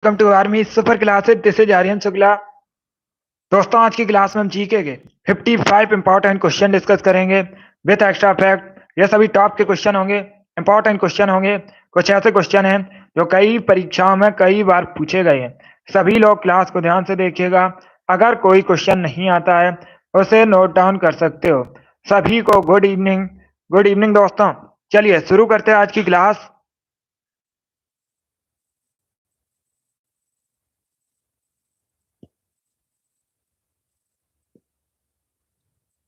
Welcome to army super classes. This is Aryan Shukla. दोस्तों, आज की क्लास में हम जीके के 55 इंपॉर्टेंट क्वेश्चन डिस्कस करेंगे विथ एक्स्ट्रा फैक्ट। ये सभी टॉप के क्वेश्चन होंगे, इंपॉर्टेंट क्वेश्चन होंगे। कुछ ऐसे क्वेश्चन हैं जो कई परीक्षाओं में कई बार पूछे गए हैं। सभी लोग क्लास को ध्यान से देखिएगा। अगर कोई क्वेश्चन नहीं आता है उसे नोट डाउन कर सकते हो। सभी को गुड इवनिंग। गुड इवनिंग दोस्तों। चलिए शुरू करते हैं आज की क्लास।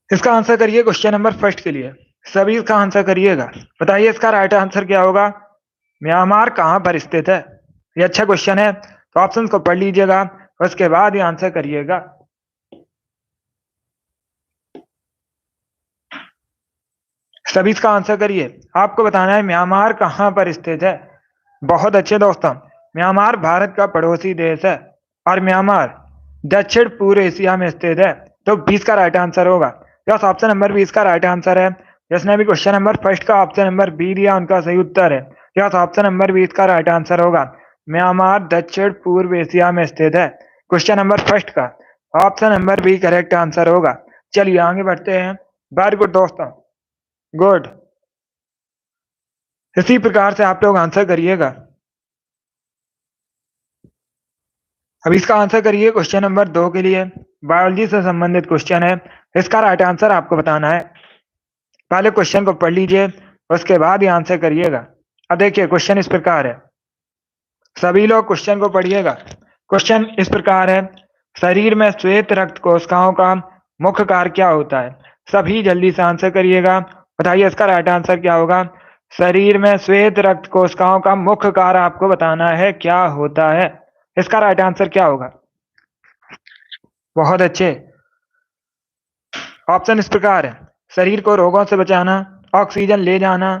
इसका आंसर करिए क्वेश्चन नंबर फर्स्ट के लिए। सभी इसका आंसर करिएगा। बताइए इसका राइट आंसर क्या होगा। म्यांमार कहाँ पर स्थित है। ये अच्छा क्वेश्चन है, तो ऑप्शन को पढ़ लीजिएगा, उसके बाद ये आंसर करिएगा। सभी इसका आंसर करिए। आपको बताना है म्यांमार कहाँ पर स्थित है। बहुत अच्छे दोस्तों, म्यांमार भारत का पड़ोसी देश है और म्यांमार दक्षिण पूर्व एशिया में स्थित है। तो 20 का राइट आंसर होगा। यस, ऑप्शन नंबर 20 का राइट आंसर है। जिसने भी क्वेश्चन नंबर फर्स्ट का ऑप्शन नंबर बी दिया उनका सही उत्तर है। यस, ऑप्शन नंबर 20 का राइट आंसर होगा। म्यांमार दक्षिण पूर्व एशिया में स्थित है। क्वेश्चन नंबर फर्स्ट का option number B correct answer होगा। चलिए आगे बढ़ते हैं। वेरी गुड दोस्तों, गुड। इसी प्रकार से आप लोग आंसर करिएगा। अब इसका आंसर करिए क्वेश्चन नंबर 2 के लिए। बायोलॉजी से संबंधित क्वेश्चन है। इसका राइट आंसर आपको बताना है। पहले क्वेश्चन को पढ़ लीजिए, उसके बाद ही आंसर करिएगा। अब देखिए क्वेश्चन इस प्रकार है। सभी लोग क्वेश्चन को पढ़िएगा। क्वेश्चन इस प्रकार है। शरीर में श्वेत रक्त कोशिकाओं का मुख्य कार्य क्या होता है। सभी जल्दी से आंसर करिएगा। बताइए इसका राइट आंसर क्या होगा। शरीर में श्वेत रक्त कोशिकाओं का मुख्य कार्य आपको बताना है क्या होता है। इसका राइट आंसर क्या होगा। बहुत अच्छे। ऑप्शन इस प्रकार है। शरीर को रोगों से बचाना, ऑक्सीजन ले जाना,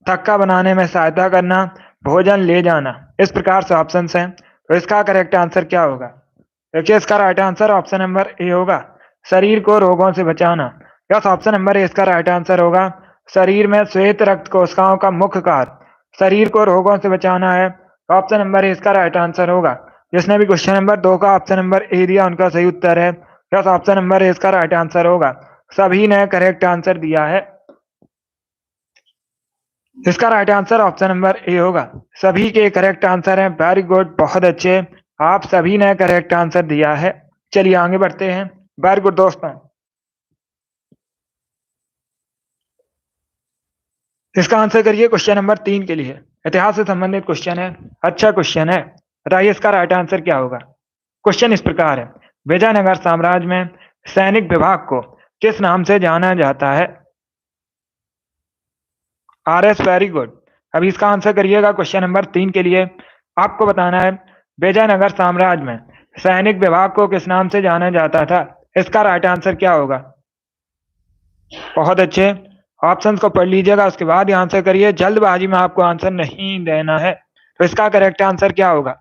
थक्का बनाने में सहायता करना, भोजन ले जाना। इस प्रकार से ऑप्शन हैं। तो इसका करेक्ट आंसर क्या होगा। देखिए इसका right answer option number A होगा, शरीर को रोगों से बचाना। यस, ऑप्शन नंबर ए इसका राइट आंसर होगा। शरीर में श्वेत रक्त कोशिकाओं का मुख्य कार्य शरीर को रोगों से बचाना है। ऑप्शन नंबर ए इसका राइट आंसर होगा। जिसने भी क्वेश्चन नंबर 2 का ऑप्शन नंबर ए दिया उनका सही उत्तर है। यस, ऑप्शन नंबर ए इसका राइट आंसर होगा। सभी ने करेक्ट आंसर दिया है। इसका right answer option number A होगा। सभी के करेक्ट आंसर हैं। वेरी गुड, बहुत अच्छे। आप सभी ने करेक्ट आंसर दिया है। चलिए आगे बढ़ते हैं। वेरी गुड दोस्तों। इसका आंसर करिए क्वेश्चन नंबर 3 के लिए। इतिहास से संबंधित क्वेश्चन है, अच्छा क्वेश्चन है। बताइए इसका राइट आंसर क्या होगा। क्वेश्चन इस प्रकार है। विजयनगर साम्राज्य में सैनिक विभाग को किस नाम से जाना जाता है। R S, very good. अभी इसका आंसर करिएगा क्वेश्चन नंबर 3 के लिए। आपको बताना है विजयनगर साम्राज्य में सैनिक विभाग को किस नाम से जाना जाता था। इसका राइट आंसर क्या होगा। बहुत अच्छे। ऑप्शंस को पढ़ लीजिएगा, उसके बाद ही आंसर करिए। जल्दबाजी में आपको आंसर नहीं देना है। तो इसका करेक्ट आंसर क्या होगा।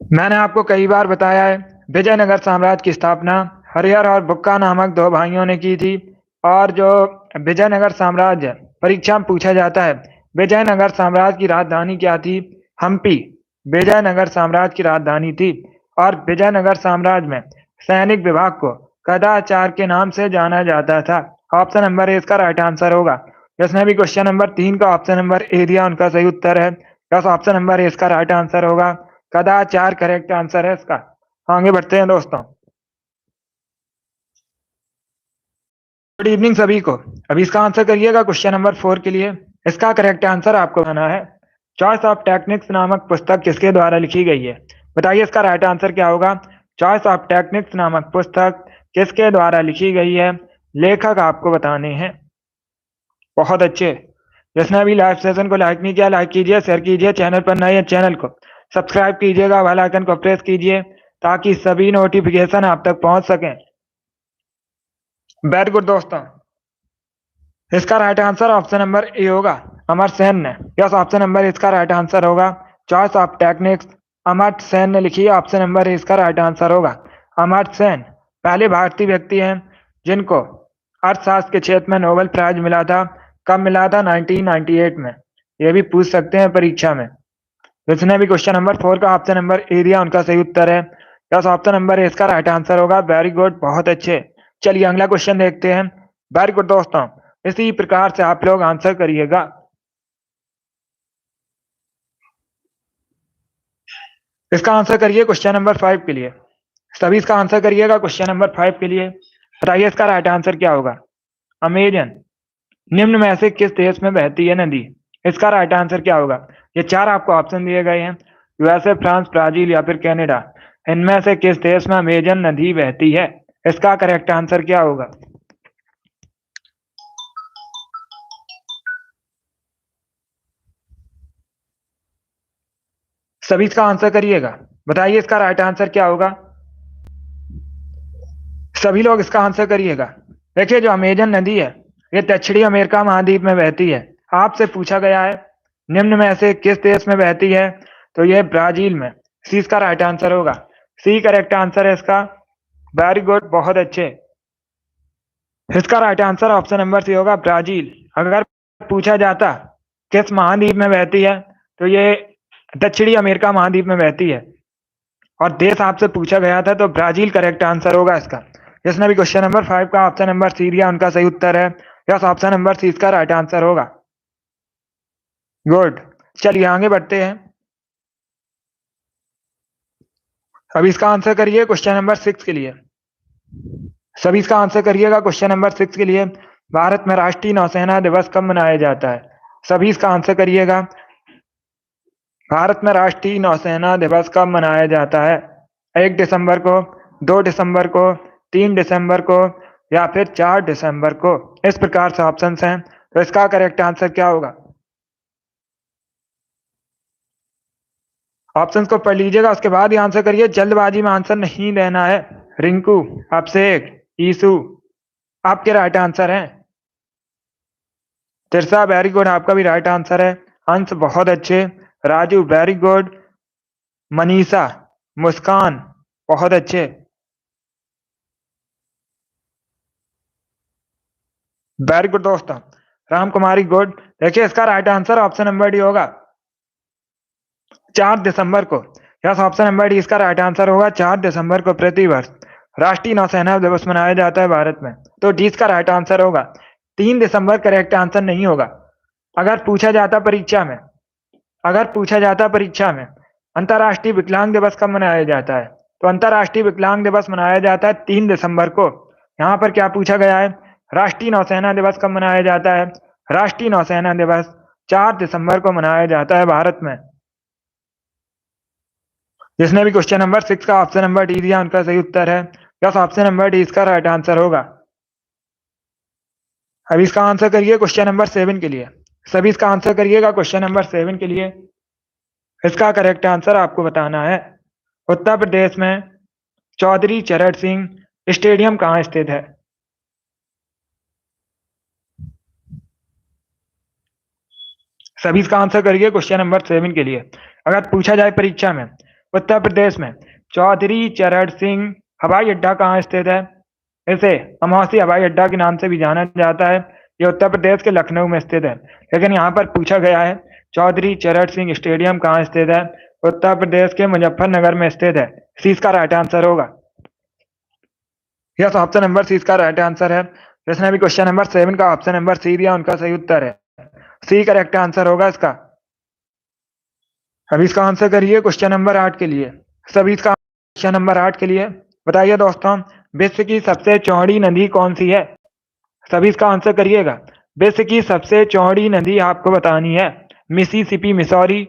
मैंने आपको कई बार बताया है, विजयनगर साम्राज्य की स्थापना हरिहर और बुक्का नामक दो भाइयों ने की थी। और जो विजयनगर साम्राज्य परीक्षा में पूछा जाता है, विजयनगर साम्राज्य की राजधानी क्या थी। हम्पी विजयनगर साम्राज्य की राजधानी थी। और विजयनगर साम्राज्य में सैनिक विभाग को कदाचार के नाम से जाना जाता था। ऑप्शन नंबर ए इसका राइट आंसर होगा। जिसने भी क्वेश्चन नंबर 3 का ऑप्शन नंबर ए दिया उनका सही उत्तर है। बस ऑप्शन नंबर ए इसका राइट आंसर होगा। कदाचार करेक्ट आंसर है इसका। आगे बढ़ते हैं दोस्तों। गुड इवनिंग सभी को। अभी इसका आंसर करिएगा क्वेश्चन नंबर 4 के लिए। इसका करेक्ट आंसर आपको बताना है। चॉइस ऑफ टेक्निक्स नामक पुस्तक किसके द्वारा लिखी गई है। बताइए इसका राइट आंसर क्या होगा। चॉइस ऑफ टेक्निक्स नामक पुस्तक किसके द्वारा लिखी गई है। लेखक आपको बताने हैं। बहुत अच्छे। जिसने अभी लाइव सेशन को लाइक नहीं किया, लाइक कीजिए, शेयर कीजिए। चैनल पर नए हैं चैनल को सब्सक्राइब कीजिएगा, बेल आइकन को प्रेस कीजिए ताकि सभी नोटिफिकेशन आप तक पहुंच सकें। वेरी गुड दोस्तों। इसका right answer option number A होगा, अमर सेन ने। यस, ऑप्शन नंबर इसका राइट आंसर होगा। Choice of techniques Amartya Sen ने लिखी है। ऑप्शन नंबर इसका राइट आंसर होगा। अमर्त्य सेन पहले भारतीय व्यक्ति हैं जिनको अर्थशास्त्र के क्षेत्र में नोबेल प्राइज मिला था। कब मिला था। 1998 में। ये भी पूछ सकते हैं परीक्षा में। जिसने भी क्वेश्चन नंबर 4 का ऑप्शन नंबर ए दिया उनका सही उत्तर है। यस, ऑप्शन नंबर ए इसका राइट आंसर होगा। वेरी गुड, बहुत अच्छे। चलिए अगला क्वेश्चन देखते हैं। वेरी गुड दोस्तों, इसी प्रकार से आप लोग आंसर करिएगा। इसका आंसर करिए क्वेश्चन नंबर 5 के लिए। सभी इसका आंसर करिएगा क्वेश्चन नंबर 5 के लिए। बताइए इसका राइट आंसर क्या होगा। अमेजन निम्न में से किस देश में बहती है नदी? इसका राइट आंसर क्या होगा? ये 4 आपको ऑप्शन दिए गए हैं, यूएसए, फ्रांस, ब्राजील या फिर कनाडा। इनमें से किस देश में अमेजन नदी बहती है? इसका करेक्ट आंसर क्या होगा? सभी इसका आंसर करिएगा। बताइए इसका राइट आंसर क्या होगा। सभी लोग इसका आंसर करिएगा। देखिए जो अमेजन नदी है ये दक्षिणी अमेरिका महाद्वीप में बहती है। आपसे पूछा गया है निम्न में से किस देश में बहती है, तो ये ब्राजील में। सी इसका राइट आंसर होगा। सी करेक्ट आंसर है इसका। वेरी गुड, बहुत अच्छे। इसका right answer option number C होगा, ब्राजील। अगर पूछा जाता किस महाद्वीप में बहती है, तो ये दक्षिणी अमेरिका महाद्वीप में बहती है और देश आपसे पूछा गया था, तो ब्राजील करेक्ट आंसर होगा इसका। जिसने भी क्वेश्चन नंबर 5 का ऑप्शन नंबर सी दिया उनका सही उत्तर है। यस, ऑप्शन नंबर सी इसका राइट आंसर होगा। गुड, चलिए आगे बढ़ते हैं। अभी इसका आंसर करिए क्वेश्चन नंबर 6 के लिए। सभी इसका आंसर करिएगा क्वेश्चन नंबर 6 के लिए। भारत में राष्ट्रीय नौसेना दिवस कब मनाया जाता है? सभी इसका आंसर करिएगा। भारत में राष्ट्रीय नौसेना दिवस कब मनाया जाता है? 1 दिसंबर को, 2 दिसंबर को, 3 दिसंबर को या फिर 4 दिसंबर को। इस प्रकार से ऑप्शंस हैं, तो इसका करेक्ट आंसर क्या होगा? ऑप्शंस को पढ़ लीजिएगा, उसके बाद ही आंसर करिए। जल्दबाजी में आंसर नहीं देना है। रिंकू, अभिषेक, ईसु आपके राइट आंसर हैं। तिरसा वेरी गुड, आपका भी राइट आंसर है। अंश बहुत अच्छे। Raju very good. मनीषा, मुस्कान बहुत अच्छे। वेरी गुड दोस्तों। राम कुमारी गुड। देखिए इसका right answer option number D होगा, 4 दिसंबर को। यस, ऑप्शन नंबर डी इसका राइट आंसर होगा। 4 दिसंबर को प्रतिवर्ष राष्ट्रीय नौसेना दिवस मनाया जाता है भारत में, तो डी इसका राइट आंसर होगा। 3 दिसंबर करेक्ट आंसर नहीं होगा। अगर पूछा जाता परीक्षा में अंतर्राष्ट्रीय विकलांग दिवस कब मनाया जाता है, तो अंतर्राष्ट्रीय विकलांग दिवस मनाया जाता है 3 दिसंबर को। यहाँ पर क्या पूछा गया है? राष्ट्रीय नौसेना दिवस कब मनाया जाता है? राष्ट्रीय नौसेना दिवस 4 दिसंबर को मनाया जाता है भारत में। जिसने भी क्वेश्चन नंबर 6 का ऑप्शन नंबर डी दिया उनका सही उत्तर है। यस, ऑप्शन नंबर डी इसका राइट आंसर होगा। अब इसका आंसर करिए क्वेश्चन नंबर 7 के लिए। सभी इसका आंसर करिएगा क्वेश्चन नंबर 7 के लिए। इसका करेक्ट आंसर आपको बताना है। उत्तर प्रदेश में चौधरी चरण सिंह स्टेडियम कहाँ स्थित है? सभी इसका आंसर करिए क्वेश्चन नंबर 7 के लिए। अगर पूछा जाए परीक्षा में उत्तर प्रदेश में चौधरी चरण सिंह हवाई अड्डा कहाँ स्थित है, इसे अमौसी हवाई अड्डा के नाम से भी जाना जाता है। ये उत्तर प्रदेश के लखनऊ में स्थित है। लेकिन यहाँ पर पूछा गया है चौधरी चरण सिंह स्टेडियम कहाँ स्थित है, उत्तर प्रदेश के मुजफ्फरनगर में स्थित है। सी इसका राइट आंसर होगा। यस, ऑप्शन नंबर सी इसका राइट आंसर है। जिसने भी क्वेश्चन नंबर 7 का ऑप्शन नंबर सी दिया उनका सही उत्तर है। सी करेक्ट आंसर होगा इसका। अभी इसका आंसर करिए क्वेश्चन नंबर 8 के लिए। सभी इसका क्वेश्चन नंबर 8 के लिए। बताइए दोस्तों, विश्व की सबसे चौड़ी नदी कौन सी है? सभी इसका आंसर करिएगा। विश्व की सबसे चौड़ी नदी आपको बतानी है। मिसिसिपी, मिसौरी,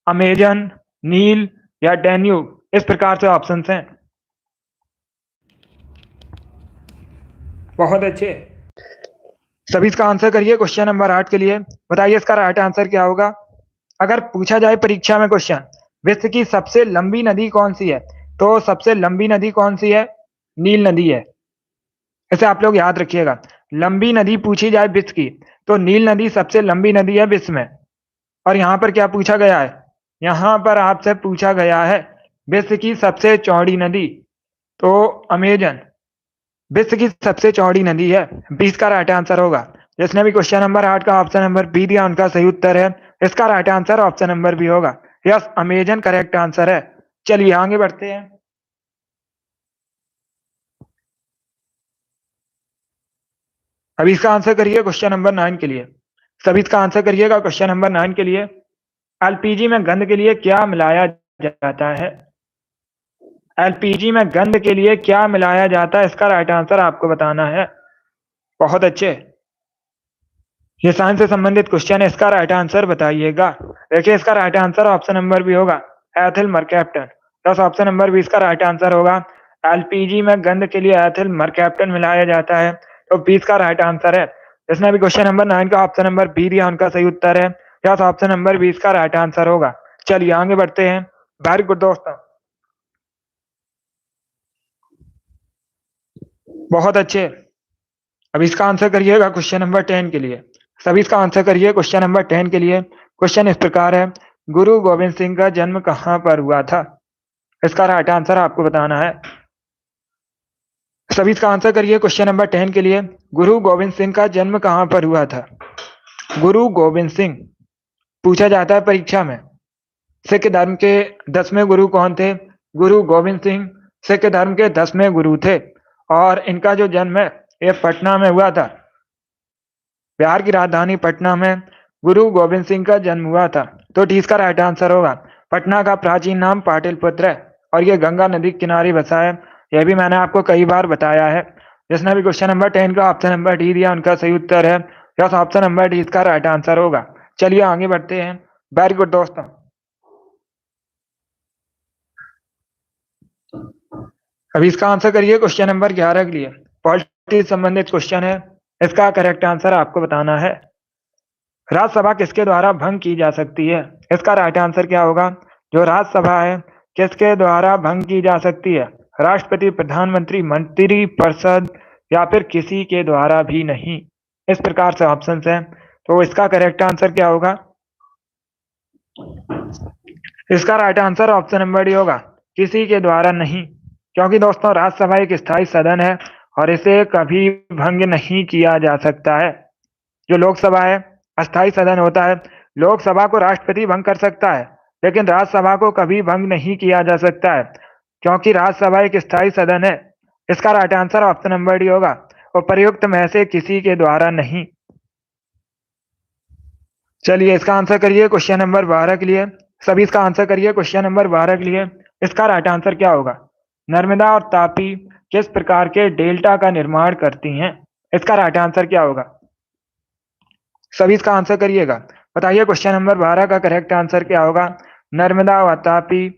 अमेजन, नील या डैन्यूब। इस प्रकार से ऑप्शंस हैं। बहुत अच्छे। सभी इसका आंसर करिए क्वेश्चन नंबर 8 के लिए। बताइए इसका राइट आंसर क्या होगा। अगर पूछा जाए परीक्षा में क्वेश्चन विश्व की सबसे लंबी नदी कौन सी है, तो सबसे लंबी नदी कौन सी है? नील नदी है। इसे आप लोग याद रखिएगा। लंबी नदी पूछी जाए विश्व की, तो नील नदी सबसे लंबी नदी है विश्व में। और यहाँ पर क्या पूछा गया है? यहाँ पर आपसे पूछा गया है विश्व की सबसे चौड़ी नदी, तो अमेजन विश्व की सबसे चौड़ी नदी है। 20 का राइट आंसर होगा। जिसने भी क्वेश्चन नंबर 8 का ऑप्शन नंबर बी दिया उनका सही उत्तर है। इसका right answer option number B होगा। यस, अमेजन करेक्ट आंसर है। चलिए आगे बढ़ते हैं। अभी इसका आंसर करिए क्वेश्चन नंबर 9 के लिए। सभी इसका आंसर करिएगा क्वेश्चन नंबर 9 के लिए। एलपीजी में गंध के लिए क्या मिलाया जाता है? एलपीजी में गंध के लिए क्या मिलाया जाता है? इसका राइट आंसर आपको बताना है। बहुत अच्छे। ये साइंस से संबंधित क्वेश्चन है, इसका राइट आंसर बताइएगा। देखिए इसका right answer option number B होगा, एथिल मरकैप्टन। बस ऑप्शन नंबर बी इसका राइट आंसर होगा। एलपीजी में गंध के लिए एथिल मरकैप्टन मिलाया जाता है, तो बी इसका राइट आंसर है। जिसने भी क्वेश्चन नंबर 9 का ऑप्शन नंबर बी दिया उनका सही उत्तर है। यस, ऑप्शन नंबर बी इसका राइट आंसर होगा। चलिए आगे बढ़ते हैं। वेरी गुड दोस्तों, बहुत अच्छे। अब इसका आंसर करिएगा क्वेश्चन नंबर 10 के लिए। सभी इसका आंसर करिए क्वेश्चन नंबर 10 के लिए। क्वेश्चन इस प्रकार है, गुरु गोविंद सिंह का जन्म कहाँ पर हुआ था? इसका राइट आंसर आपको बताना है। सभी इसका आंसर करिए क्वेश्चन नंबर 10 के लिए। गुरु गोविंद सिंह का जन्म कहाँ पर हुआ था? गुरु गोविंद सिंह पूछा जाता है परीक्षा में। सिख धर्म के 10वें गुरु कौन थे? गुरु गोविंद सिंह सिख धर्म के 10वें गुरु थे, और इनका जो जन्म है ये पटना में हुआ था। बिहार की राजधानी पटना में गुरु गोविंद सिंह का जन्म हुआ था, तो डी इसका राइट आंसर होगा। पटना का प्राचीन नाम पाटलिपुत्र है, और ये गंगा नदी के किनारे बसा है। यह भी मैंने आपको कई बार बताया है। जिसने भी क्वेश्चन नंबर 10 का ऑप्शन नंबर डी दिया उनका सही उत्तर है। यस, ऑप्शन नंबर डी इसका राइट आंसर होगा। चलिए आगे बढ़ते हैं। वेरी गुड दोस्तों, अभी इसका आंसर करिए क्वेश्चन नंबर 11 के लिए। पॉलिटी संबंधित क्वेश्चन है, इसका करेक्ट आंसर आपको बताना है। राज्यसभा किसके द्वारा भंग की जा सकती है? इसका राइट आंसर क्या होगा? जो राज्यसभा है किसके द्वारा भंग की जा सकती है? राष्ट्रपति, प्रधानमंत्री, मंत्री परिषद, या फिर किसी के द्वारा भी नहीं। इस प्रकार से ऑप्शंस हैं, तो इसका करेक्ट आंसर क्या होगा? इसका right answer option number D होगा, किसी के द्वारा नहीं। क्योंकि दोस्तों राज्यसभा एक स्थायी सदन है और इसे कभी भंग नहीं किया जा सकता है। जो लोकसभा है अस्थायी सदन होता है। लोकसभा को राष्ट्रपति भंग कर सकता है, लेकिन राज्यसभा को कभी भंग नहीं किया जा सकता है, क्योंकि राज्यसभा एक स्थायी सदन है। इसका right answer option number D होगा, उपर्युक्त में से किसी के द्वारा नहीं। चलिए इसका आंसर करिए क्वेश्चन नंबर 12 के लिए। सभी इसका आंसर करिए क्वेश्चन नंबर 12 के लिए। इसका राइट आंसर क्या होगा? नर्मदा और तापी किस प्रकार के डेल्टा का निर्माण करती हैं? इसका राइट आंसर क्या होगा? सभी इसका आंसर करिएगा। बताइए क्वेश्चन नंबर 12 का करेक्ट आंसर क्या होगा? नर्मदा व तापी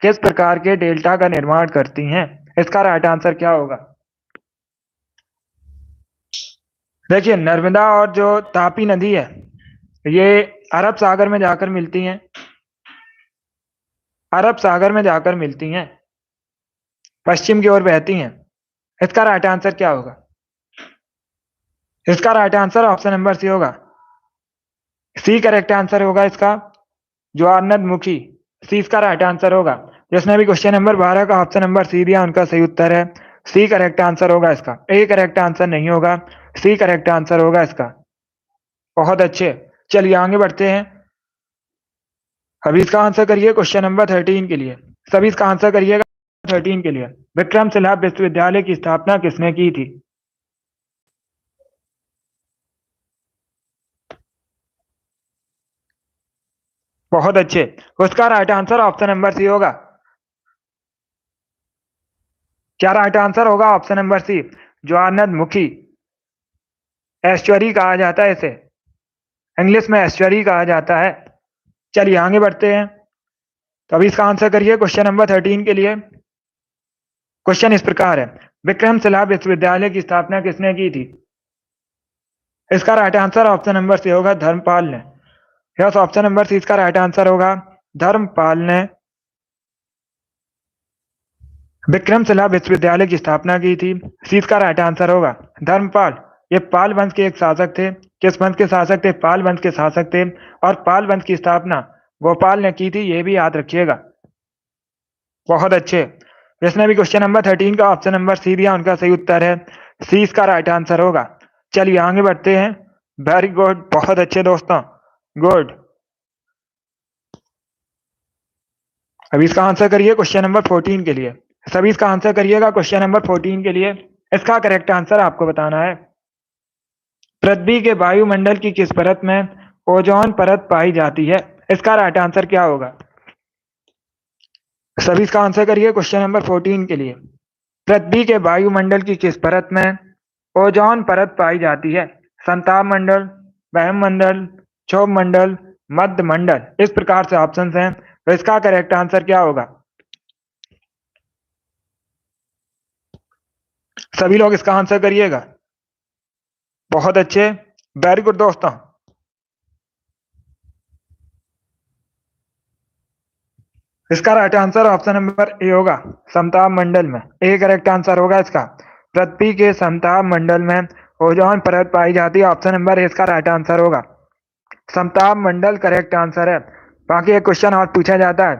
किस प्रकार के डेल्टा का निर्माण करती हैं? इसका राइट आंसर क्या होगा? देखिए नर्मदा और जो तापी नदी है ये अरब सागर में जाकर मिलती हैं। अरब सागर में जाकर मिलती हैं, पश्चिम की ओर बहती हैं। इसका राइट आंसर क्या होगा? इसका right answer option number C होगा। सी करेक्ट आंसर होगा इसका, ज्वारनदमुखी। सी इसका राइट आंसर होगा। जिसने भी क्वेश्चन नंबर 12 का ऑप्शन नंबर सी दिया उनका सही उत्तर है। सी करेक्ट आंसर होगा इसका, ए करेक्ट आंसर नहीं होगा, सी करेक्ट आंसर होगा इसका। बहुत अच्छे। चलिए आगे बढ़ते हैं। अभी इसका आंसर करिए क्वेश्चन नंबर 13 के लिए। सभी इसका आंसर करिएगा 13 के लिए। विक्रमशिला विश्वविद्यालय की स्थापना किसने की थी? बहुत अच्छे। उसका right answer option number C होगा। क्या राइट आंसर होगा? ऑप्शन नंबर सी, ज्वारनदमुखी। ऐश्वरी कहा जाता है इसे, इंग्लिश में ऐश्वरी कहा जाता है। चलिए आगे बढ़ते हैं। तो अभी इसका आंसर करिए क्वेश्चन नंबर 13 के लिए। क्वेश्चन इस प्रकार है, विक्रमशिला विश्वविद्यालय की स्थापना किसने की थी? इसका right answer option number C होगा, धर्मपाल ने। यस, ऑप्शन नंबर सी इसका राइट आंसर होगा, धर्मपाल ने विक्रमशिला विश्वविद्यालय की स्थापना की थी। सी इसका राइट आंसर होगा, धर्मपाल। ये पाल वंश के एक शासक थे। किस वंश के शासक थे? पाल वंश के शासक थे, और पाल वंश की स्थापना गोपाल ने की थी, ये भी याद रखिएगा। बहुत अच्छे। जिसने भी क्वेश्चन नंबर 13 का ऑप्शन नंबर सी दिया उनका सही उत्तर है। सी इसका राइट आंसर होगा। चलिए आगे बढ़ते हैं। वेरी गुड, बहुत अच्छे दोस्तों, गुड। अभी इसका आंसर करिए क्वेश्चन नंबर 14 के लिए। सभी इसका आंसर करिएगा क्वेश्चन नंबर 14 के लिए। इसका करेक्ट आंसर आपको बताना है। पृथ्वी के वायुमंडल की किस परत में ओजोन परत पाई जाती है? इसका राइट आंसर क्या होगा? सभी इसका आंसर करिए क्वेश्चन नंबर 14 के लिए। पृथ्वी के वायुमंडल की किस परत में ओजोन परत पाई जाती है? संताप मंडल, वायुमंडल, क्षोभ मंडल, मध्य मंडल, इस प्रकार से ऑप्शंस हैं। तो इसका करेक्ट आंसर क्या होगा? सभी लोग इसका आंसर करिएगा। बहुत अच्छे, वेरी गुड दोस्तों। इसका right answer option number A होगा, समताप मंडल में। ए करेक्ट आंसर होगा इसका। पृथ्वी के समताप मंडल में ओजोन परत पाई जाती है। ऑप्शन नंबर ए इसका राइट आंसर होगा। समताप मंडल करेक्ट आंसर है। बाकी एक क्वेश्चन और पूछा जाता है,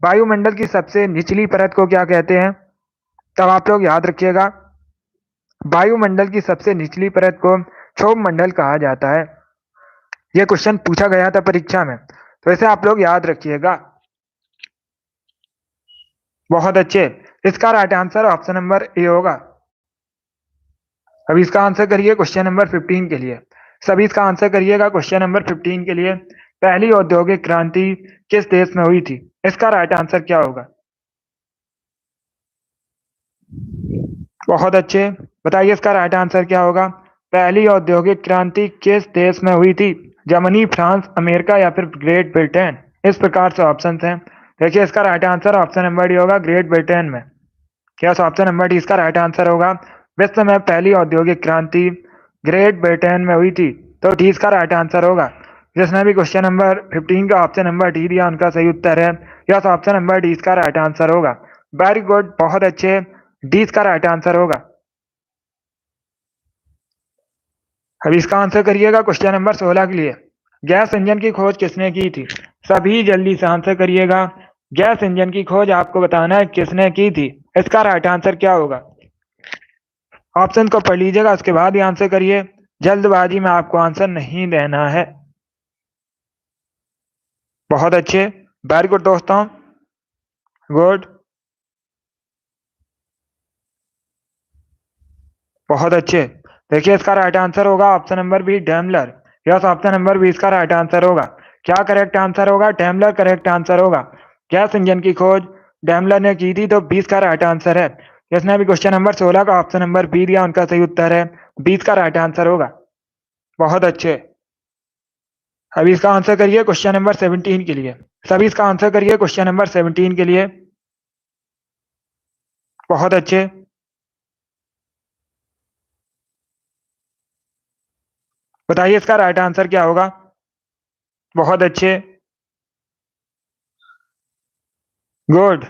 वायुमंडल की सबसे निचली परत को क्या कहते हैं? तब आप लोग याद रखिएगा, वायुमंडल की सबसे निचली परत को क्षोभ मंडल कहा जाता है। यह क्वेश्चन पूछा गया था परीक्षा में, तो इसे आप लोग याद रखिएगा। बहुत अच्छे, इसका right answer option number A होगा। अभी इसका आंसर करिए क्वेश्चन नंबर 15 के लिए। सभी इसका आंसर करिएगा क्वेश्चन नंबर 15 के लिए। पहली औद्योगिक क्रांति किस देश में हुई थी? इसका राइट आंसर क्या होगा? बहुत अच्छे, बताइए इसका राइट आंसर क्या होगा? पहली औद्योगिक क्रांति किस देश में हुई थी? जर्मनी, फ्रांस, अमेरिका या फिर ग्रेट ब्रिटेन, इस प्रकार से ऑप्शन हैं। देखिए इसका right answer option number D होगा, ग्रेट ब्रिटेन में। क्या ऑप्शन नंबर डी इसका राइट आंसर होगा? विश्व में पहली औद्योगिक क्रांति ग्रेट ब्रिटेन में हुई थी, तो डी इसका राइट आंसर होगा। जिसने भी क्वेश्चन नंबर 15 का ऑप्शन नंबर डी दिया उनका सही उत्तर है। यस, ऑप्शन नंबर डी इसका राइट आंसर होगा। वेरी गुड, बहुत अच्छे, डी इसका राइट आंसर होगा। अभी इसका आंसर करिएगा क्वेश्चन नंबर 16 के लिए। गैस इंजन की खोज किसने की थी? सभी जल्दी से आंसर करिएगा। गैस इंजन की खोज आपको बताना है किसने की थी। इसका राइट आंसर क्या होगा? ऑप्शन को पढ़ लीजिएगा, उसके बाद ही आंसर करिए। जल्दबाजी में आपको आंसर नहीं देना है। बहुत अच्छे, वेरी गुड दोस्तों, गुड, बहुत अच्छे। देखिए इसका राइट आंसर होगा option number B, Daimler. Yes, option number B इसका राइट आंसर होगा। क्या करेक्ट आंसर होगा? डैमलर करेक्ट आंसर होगा। गैस इंजन की खोज डैमलर ने की थी, तो 20 का राइट आंसर है। जिसने भी क्वेश्चन नंबर 16 का ऑप्शन नंबर बी दिया उनका सही उत्तर है, 20 का राइट आंसर होगा। बहुत अच्छे, अभी इसका आंसर करिए क्वेश्चन नंबर 17 के लिए। सभी इसका आंसर करिए क्वेश्चन नंबर 17 के लिए। बहुत अच्छे, बताइए इसका राइट आंसर क्या होगा? बहुत अच्छे, गुड।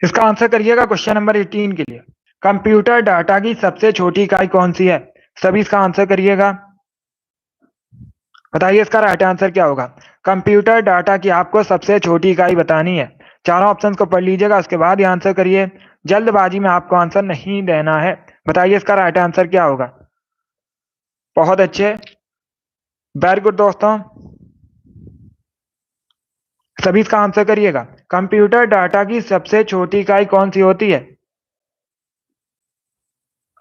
इसका आंसर करिएगा क्वेश्चन नंबर 18 के लिए। कंप्यूटर डाटा की सबसे छोटी इकाई कौन सी है? सभी इसका आंसर करिएगा। बताइए इसका राइट आंसर क्या होगा? कंप्यूटर डाटा की आपको सबसे छोटी इकाई बतानी है। चारों ऑप्शंस को पढ़ लीजिएगा, उसके बाद ही आंसर करिए। जल्दबाजी में आपको आंसर नहीं देना है। बताइए इसका राइट आंसर क्या होगा? बहुत अच्छे, वेरी गुड दोस्तों, सभी इसका आंसर करिएगा। कंप्यूटर डाटा की सबसे छोटी इकाई कौन सी होती है?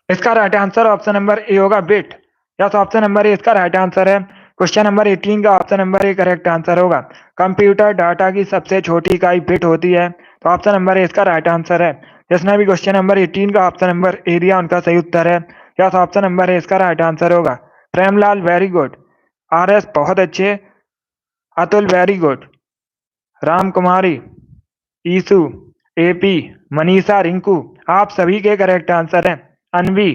इसका right answer option number A होगा, bit. Yes, option number A इसका राइट आंसर है। क्वेश्चन नंबर 18 का option number A correct answer होगा। कंप्यूटर डाटा की सबसे छोटी इकाई बिट होती है, तो ऑप्शन नंबर ए इसका राइट आंसर है। जिसने भी क्वेश्चन नंबर 18 का ऑप्शन नंबर ए दिया उनका सही उत्तर है। यस, ऑप्शन नंबर ए इसका राइट आंसर होगा। Premlal very good, R S बहुत अच्छे, अतुल वेरी गुड, राम कुमारी, ईसु, एपी, मनीषा, रिंकू, आप सभी के करेक्ट आंसर हैं। अनवी,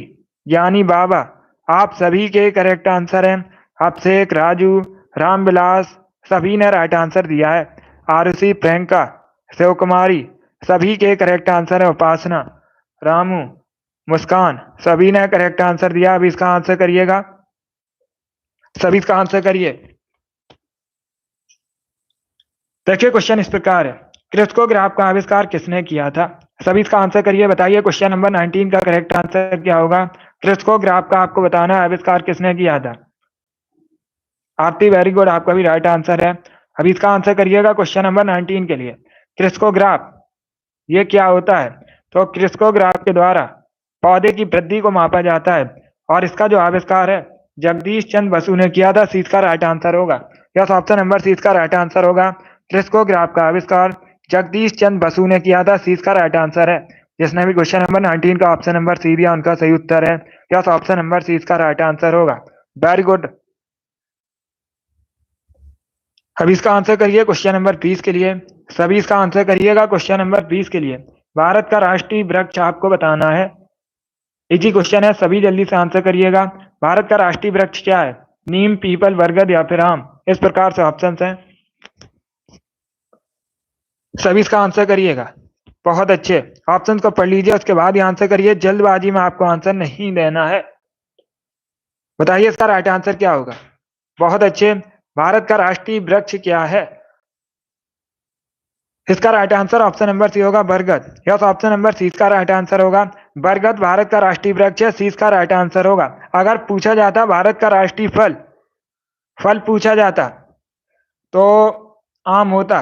ज्ञानी बाबा, आप सभी के करेक्ट आंसर हैं। अभिषेक, राजू, रामविलास, सभी ने राइट आंसर दिया है। आरुषि, प्रियंका, शिव कुमारी, सभी के करेक्ट आंसर है। उपासना, रामू, मुस्कान, सभी ने करेक्ट आंसर दिया। अब इसका आंसर करिएगा, सभी इसका आंसर करिए। देखिए क्वेश्चन इस प्रकार है, क्रिस्कोग्राफ का आविष्कार किसने किया था? सभी इसका आंसर करिए। बताइए क्वेश्चन नंबर 19 का करेक्ट आंसर क्या होगा? क्रिस्कोग्राफ का आपको बताना है आविष्कार किसने किया था। आरती वेरी गुड, आपका भी राइट आंसर है। अभी इसका आंसर करिएगा क्वेश्चन नंबर 19 के लिए। क्रिस्कोग्राफ ये क्या होता है? तो क्रिस्कोग्राफ के द्वारा पौधे की वृद्धि को मापा जाता है और इसका जो आविष्कार है जगदीश चंद्र बसु ने किया था। सी इसका राइट आंसर होगा। यस, ऑप्शन नंबर सी इसका राइट आंसर होगा। क्रिस्कोग्राफ का आविष्कार जगदीश चंद्र बसु ने किया था। सी इसका राइट आंसर है। जिसने भी क्वेश्चन नंबर 19 का ऑप्शन नंबर सी दिया उनका सही उत्तर है। यस, ऑप्शन नंबर सी इसका राइट आंसर होगा। Very good. अभी इसका आंसर करिए क्वेश्चन नंबर 20 के लिए। सभी इसका आंसर करिएगा क्वेश्चन नंबर 20 के लिए। भारत का राष्ट्रीय वृक्ष आपको बताना है। इजी क्वेश्चन है, सभी जल्दी से आंसर करिएगा। भारत का राष्ट्रीय वृक्ष क्या है? नीम, पीपल, बरगद या फिर आम? इस प्रकार से ऑप्शंस हैं। सभी इसका आंसर करिएगा। बहुत अच्छे, ऑप्शंस को पढ़ लीजिए उसके बाद ही आंसर करिए। जल्दबाजी में आपको आंसर नहीं देना है। बताइए इसका राइट आंसर क्या होगा। बहुत अच्छे, भारत का राष्ट्रीय वृक्ष क्या है? इसका right answer option number C होगा, बरगद। यस, ऑप्शन नंबर सी इसका राइट आंसर होगा। बरगद भारत का राष्ट्रीय वृक्ष है। सी इसका राइट आंसर होगा। अगर पूछा जाता भारत का राष्ट्रीय फल, फल पूछा जाता तो आम होता।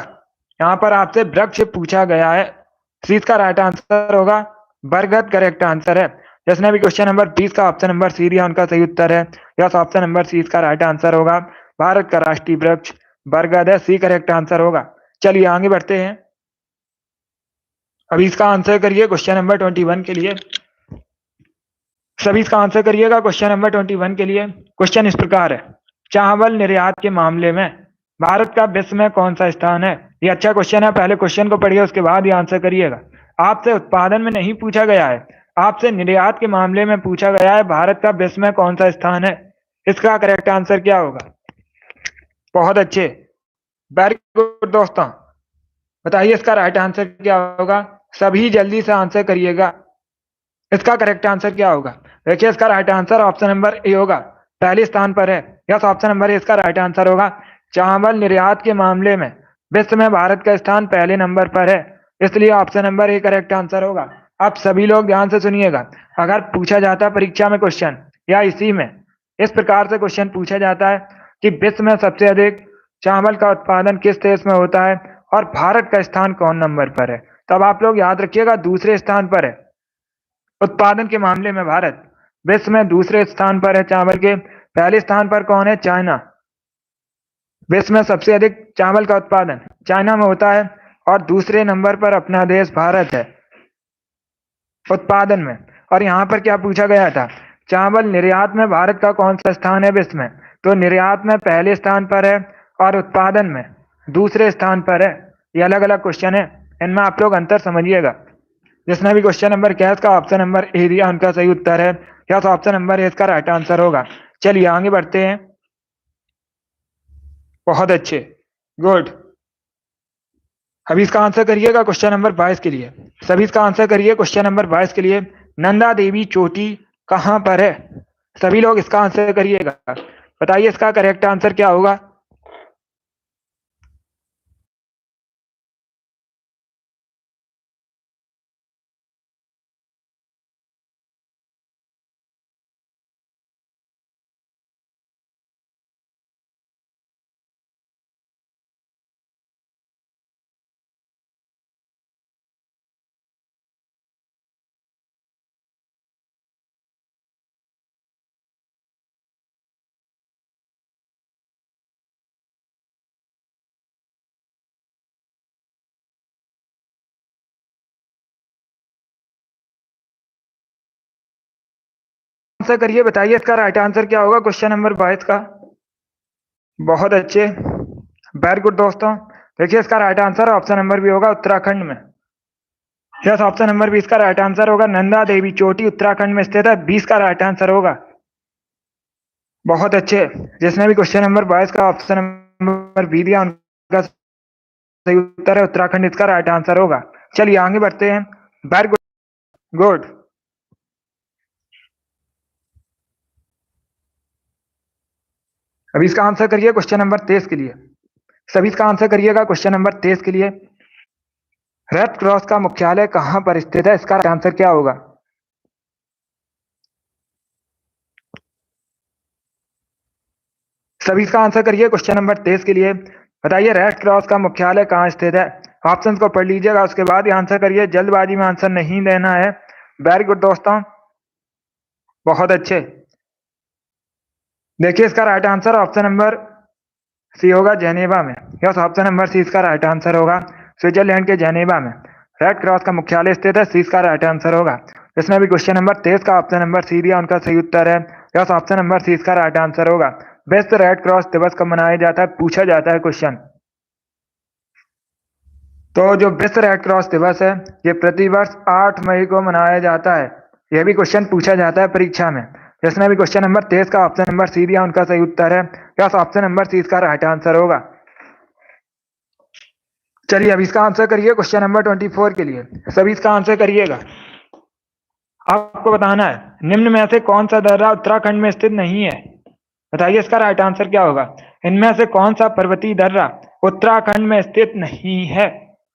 यहाँ पर आपसे वृक्ष पूछा गया है। सी इसका राइट आंसर होगा, बरगद करेक्ट आंसर है। जिसने भी क्वेश्चन नंबर 20 का ऑप्शन नंबर सी दिया उनका सही उत्तर है। यस, ऑप्शन नंबर सी इसका राइट आंसर होगा। भारत का राष्ट्रीय वृक्ष बरगद है। सी करेक्ट आंसर होगा। चलिए आगे बढ़ते हैं। अभी इसका आंसर करिए क्वेश्चन नंबर 21 के लिए। सभी इसका आंसर करिएगा क्वेश्चन नंबर 21 के लिए। क्वेश्चन इस प्रकार है, चावल निर्यात के मामले में भारत का विश्व में कौन सा स्थान है? ये अच्छा क्वेश्चन है। पहले क्वेश्चन को पढ़िए उसके बाद ही आंसर करिएगा। आपसे उत्पादन में नहीं पूछा गया है, आपसे निर्यात के मामले में पूछा गया है। भारत का विश्व में कौन सा स्थान है? इसका करेक्ट आंसर क्या होगा? बहुत अच्छे, वेरी गुड दोस्तों। बताइए इसका राइट आंसर क्या होगा। सभी जल्दी से आंसर करिएगा। इसका करेक्ट आंसर क्या होगा? देखिए इसका right answer option number A होगा, पहले स्थान पर है। यस, ऑप्शन नंबर ए इसका राइट आंसर होगा। चावल निर्यात के मामले में विश्व में भारत का स्थान पहले नंबर पर है, इसलिए option number A correct answer होगा। अब सभी लोग ध्यान से सुनिएगा। अगर पूछा जाता परीक्षा में क्वेश्चन या इसी में इस प्रकार से क्वेश्चन पूछा जाता है कि विश्व में सबसे अधिक चावल का उत्पादन किस देश में होता है और भारत का स्थान कौन नंबर पर है, तब आप लोग याद रखिएगा दूसरे स्थान पर है। उत्पादन के मामले में भारत विश्व में दूसरे स्थान पर है चावल के। पहले स्थान पर कौन है? चाइना। विश्व में सबसे अधिक चावल का उत्पादन चाइना में होता है और दूसरे नंबर पर अपना देश भारत है उत्पादन में। और यहाँ पर क्या पूछा गया था? चावल निर्यात में भारत का कौन सा स्थान है विश्व में? तो निर्यात में पहले स्थान पर है और उत्पादन में दूसरे स्थान पर है। ये अलग अलग क्वेश्चन है, इनमें आप लोग अंतर समझिएगा। जिसने भी क्वेश्चन नंबर क्या है इसका ऑप्शन नंबर ए दिया उनका सही उत्तर है। क्या ऑप्शन नंबर ए इसका राइट आंसर होगा। चलिए आगे बढ़ते हैं। बहुत अच्छे, गुड। अभी इसका आंसर करिएगा क्वेश्चन नंबर 22 के लिए। सभी इसका आंसर करिए क्वेश्चन नंबर 22 के लिए। नंदा देवी चोटी कहाँ पर है? सभी लोग इसका आंसर करिएगा। बताइए इसका करेक्ट आंसर क्या होगा। आंसर करिए, बताइए इसका राइट आंसर क्या होगा क्वेश्चन नंबर 22 का। बहुत अच्छे, वेरी गुड दोस्तों। देखिए इसका राइट आंसर ऑप्शन नंबर भी होगा, उत्तराखंड में। यस, ऑप्शन नंबर 20 का राइट आंसर होगा। नंदा देवी चोटी उत्तराखंड में स्थित है। 20 का राइट आंसर होगा। बहुत अच्छे, जिसने भी क्वेश्चन नंबर 22 का ऑप्शन नंबर बी दिया उनका सही उत्तर है उत्तराखंड। इसका राइट आंसर होगा। चलिए आगे बढ़ते हैं। Very good, good. अभी इसका आंसर करिए क्वेश्चन नंबर 23 के लिए। सभी इसका आंसर करिएगा क्वेश्चन नंबर 23 के लिए। रेड क्रॉस का मुख्यालय कहां पर स्थित है? इसका आंसर क्या होगा? सभी इसका आंसर करिए क्वेश्चन नंबर 23 के लिए। बताइए रेड क्रॉस का मुख्यालय कहाँ स्थित है? ऑप्शन को पढ़ लीजिएगा, उसके बाद ही आंसर करिए, जल्दबाजी में आंसर नहीं देना है। वेरी गुड दोस्तों, बहुत अच्छे। देखिए इसका right answer option number C होगा, जेनेवा में। यस, ऑप्शन नंबर सी इसका राइट आंसर होगा। स्विट्जरलैंड के जेनेवा में रेड क्रॉस का मुख्यालय स्थित है, सी इसका राइट आंसर होगा। इसमें भी क्वेश्चन नंबर 23 का ऑप्शन नंबर सी दिया, उनका सही उत्तर है। यस, ऑप्शन नंबर सी इसका राइट आंसर होगा। विश्व रेड क्रॉस दिवस कब मनाया जाता है, पूछा जाता है क्वेश्चन। तो जो विश्व रेड क्रॉस दिवस है, ये प्रतिवर्ष 8 मई को मनाया जाता है। यह भी क्वेश्चन पूछा जाता है परीक्षा में। जिसने भी क्वेश्चन नंबर 23 का ऑप्शन नंबर सी दिया, उनका सही उत्तर है। यस, ऑप्शन नंबर सी इसका राइट आंसर होगा। चलिए अब इसका आंसर करिए क्वेश्चन नंबर 24 के लिए। सभी इसका आंसर करिएगा। आपको बताना है निम्न में से कौन सा दर्रा उत्तराखंड में स्थित नहीं है। बताइए इसका राइट आंसर क्या होगा। इनमें से कौन सा पर्वतीय दर्रा उत्तराखंड में स्थित नहीं है?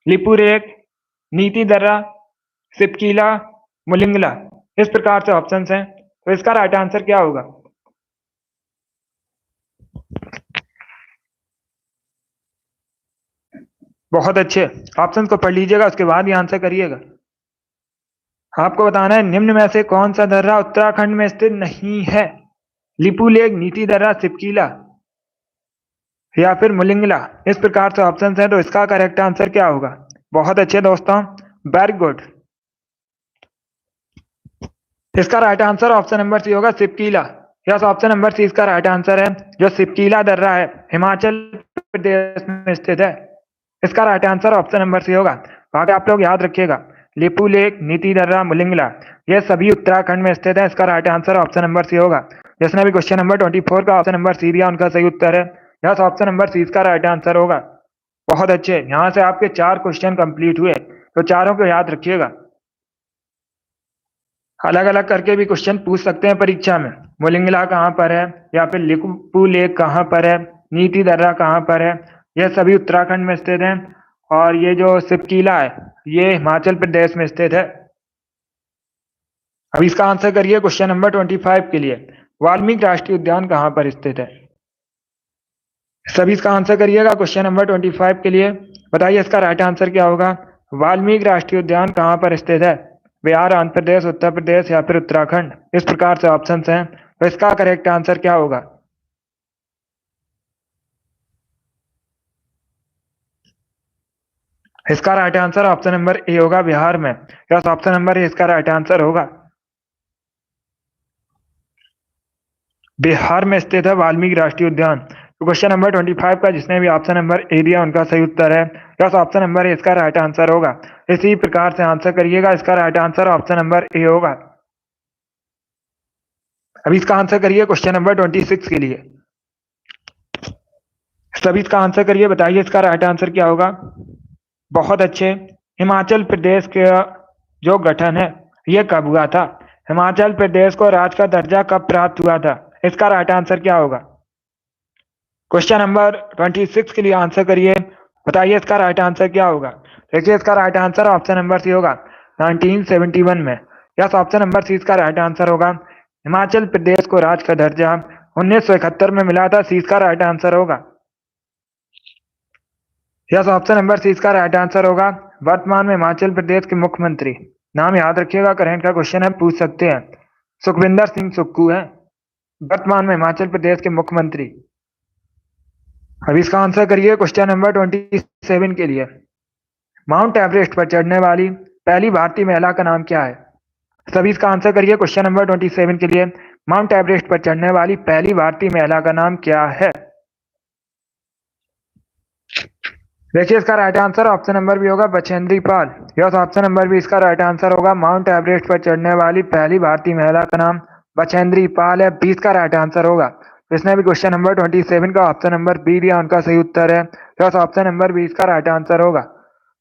लिपुरेख, नीति दर्रा, सिपकीला, मुलिंगला। इस प्रकार से ऑप्शन हैं, तो इसका राइट आंसर क्या होगा? बहुत अच्छे, ऑप्शन को पढ़ लीजिएगा, उसके बाद ही आंसर करिएगा। आपको बताना है निम्न में से कौन सा दर्रा उत्तराखंड में स्थित नहीं है? लिपुलेख, नीति दर्रा, सिपकीला या फिर मुलिंगला। इस प्रकार से ऑप्शन हैं, तो इसका करेक्ट आंसर क्या होगा? बहुत अच्छे दोस्तों, वेरी गुड। इसका right answer option number C होगा, सिपकीला। यस, ऑप्शन नंबर सी इसका राइट आंसर है। जो सिपकीला दर्रा है हिमाचल प्रदेश में स्थित है। इसका right answer option number C होगा। आगे आप लोग याद रखिएगा, लिपू लेक, नीति दर्रा, मुलिंगला, ये सभी उत्तराखंड में स्थित है। इसका right answer option number C होगा। जिसने भी क्वेश्चन नंबर 24 का ऑप्शन नंबर सी दिया, उनका सही उत्तर है। यस, ऑप्शन नंबर सी इसका राइट आंसर होगा। बहुत अच्छे, यहाँ से आपके 4 क्वेश्चन कंप्लीट हुए, तो चारों को याद रखिएगा। अलग अलग करके भी क्वेश्चन पूछ सकते हैं परीक्षा में। मुलिंगला कहाँ पर है, या फिर लिपू लेक कहाँ पर है, नीति दर्रा कहाँ पर है, यह सभी उत्तराखंड में स्थित हैं। और ये जो सिपकीला है, ये हिमाचल प्रदेश में स्थित है। अब इसका आंसर करिए क्वेश्चन नंबर 25 के लिए। वाल्मीकि राष्ट्रीय उद्यान कहाँ पर स्थित है? सभी इसका आंसर करिएगा क्वेश्चन नंबर 25 के लिए। बताइए इसका राइट आंसर क्या होगा। वाल्मीकि राष्ट्रीय उद्यान कहाँ पर स्थित है? बिहार, आंध्र प्रदेश, उत्तर प्रदेश या फिर उत्तराखंड। इस प्रकार से ऑप्शन हैं, तो इसका करेक्ट आंसर क्या होगा? इसका right answer option number A होगा, बिहार में। यस, ऑप्शन नंबर ए इसका राइट आंसर होगा। बिहार में स्थित है वाल्मीकि राष्ट्रीय उद्यान। तो क्वेश्चन नंबर 25 का जिसने भी ऑप्शन नंबर ए दिया, उनका सही उत्तर है। यस, ऑप्शन नंबर ए इसका राइट आंसर होगा। इसी प्रकार से आंसर करिएगा, इसका right answer option number A होगा। अभी इसका आंसर करिए क्वेश्चन नंबर 26 के लिए। सभी इसका आंसर करिए, बताइए इसका राइट आंसर क्या होगा। बहुत अच्छे। हिमाचल प्रदेश के जो गठन है, ये कब हुआ था? हिमाचल प्रदेश को राज्य का दर्जा कब प्राप्त हुआ था? इसका राइट आंसर क्या होगा? क्वेश्चन नंबर 26 के लिए आंसर करिए, बताइए इसका राइट आंसर क्या होगा। देखिए इसका right answer option number C होगा, 1971 में। यस, ऑप्शन नंबर सी इसका राइट आंसर होगा। हिमाचल प्रदेश को राज्य का दर्जा 1971 में मिला था, सी इसका राइट आंसर होगा। यस, ऑप्शन नंबर सी इसका राइट आंसर होगा। वर्तमान में हिमाचल प्रदेश के मुख्यमंत्री, नाम याद रखिएगा, करेंट का क्वेश्चन है, पूछ सकते हैं। सुखविंदर सिंह सुक्खू है वर्तमान में हिमाचल प्रदेश के मुख्यमंत्री। अब इसका आंसर करिए क्वेश्चन नंबर 27 के लिए। माउंट एवरेस्ट पर चढ़ने वाली पहली भारतीय महिला का नाम क्या है? सभी इसका आंसर करिए क्वेश्चन नंबर 27 के लिए। माउंट एवरेस्ट पर चढ़ने वाली पहली भारतीय महिला का नाम क्या है? देखिए इसका राइट आंसर ऑप्शन नंबर भी होगा, Bachendri Pal. Yes, option number भी इसका राइट आंसर होगा। माउंट एवरेस्ट पर चढ़ने वाली पहली भारतीय महिला का नाम बछेंद्री पाल है, 20 का राइट आंसर होगा। इसने भी क्वेश्चन नंबर 27 का ऑप्शन नंबर बी दिया, उनका सही उत्तर है। यस, ऑप्शन नंबर बी इसका राइट आंसर होगा।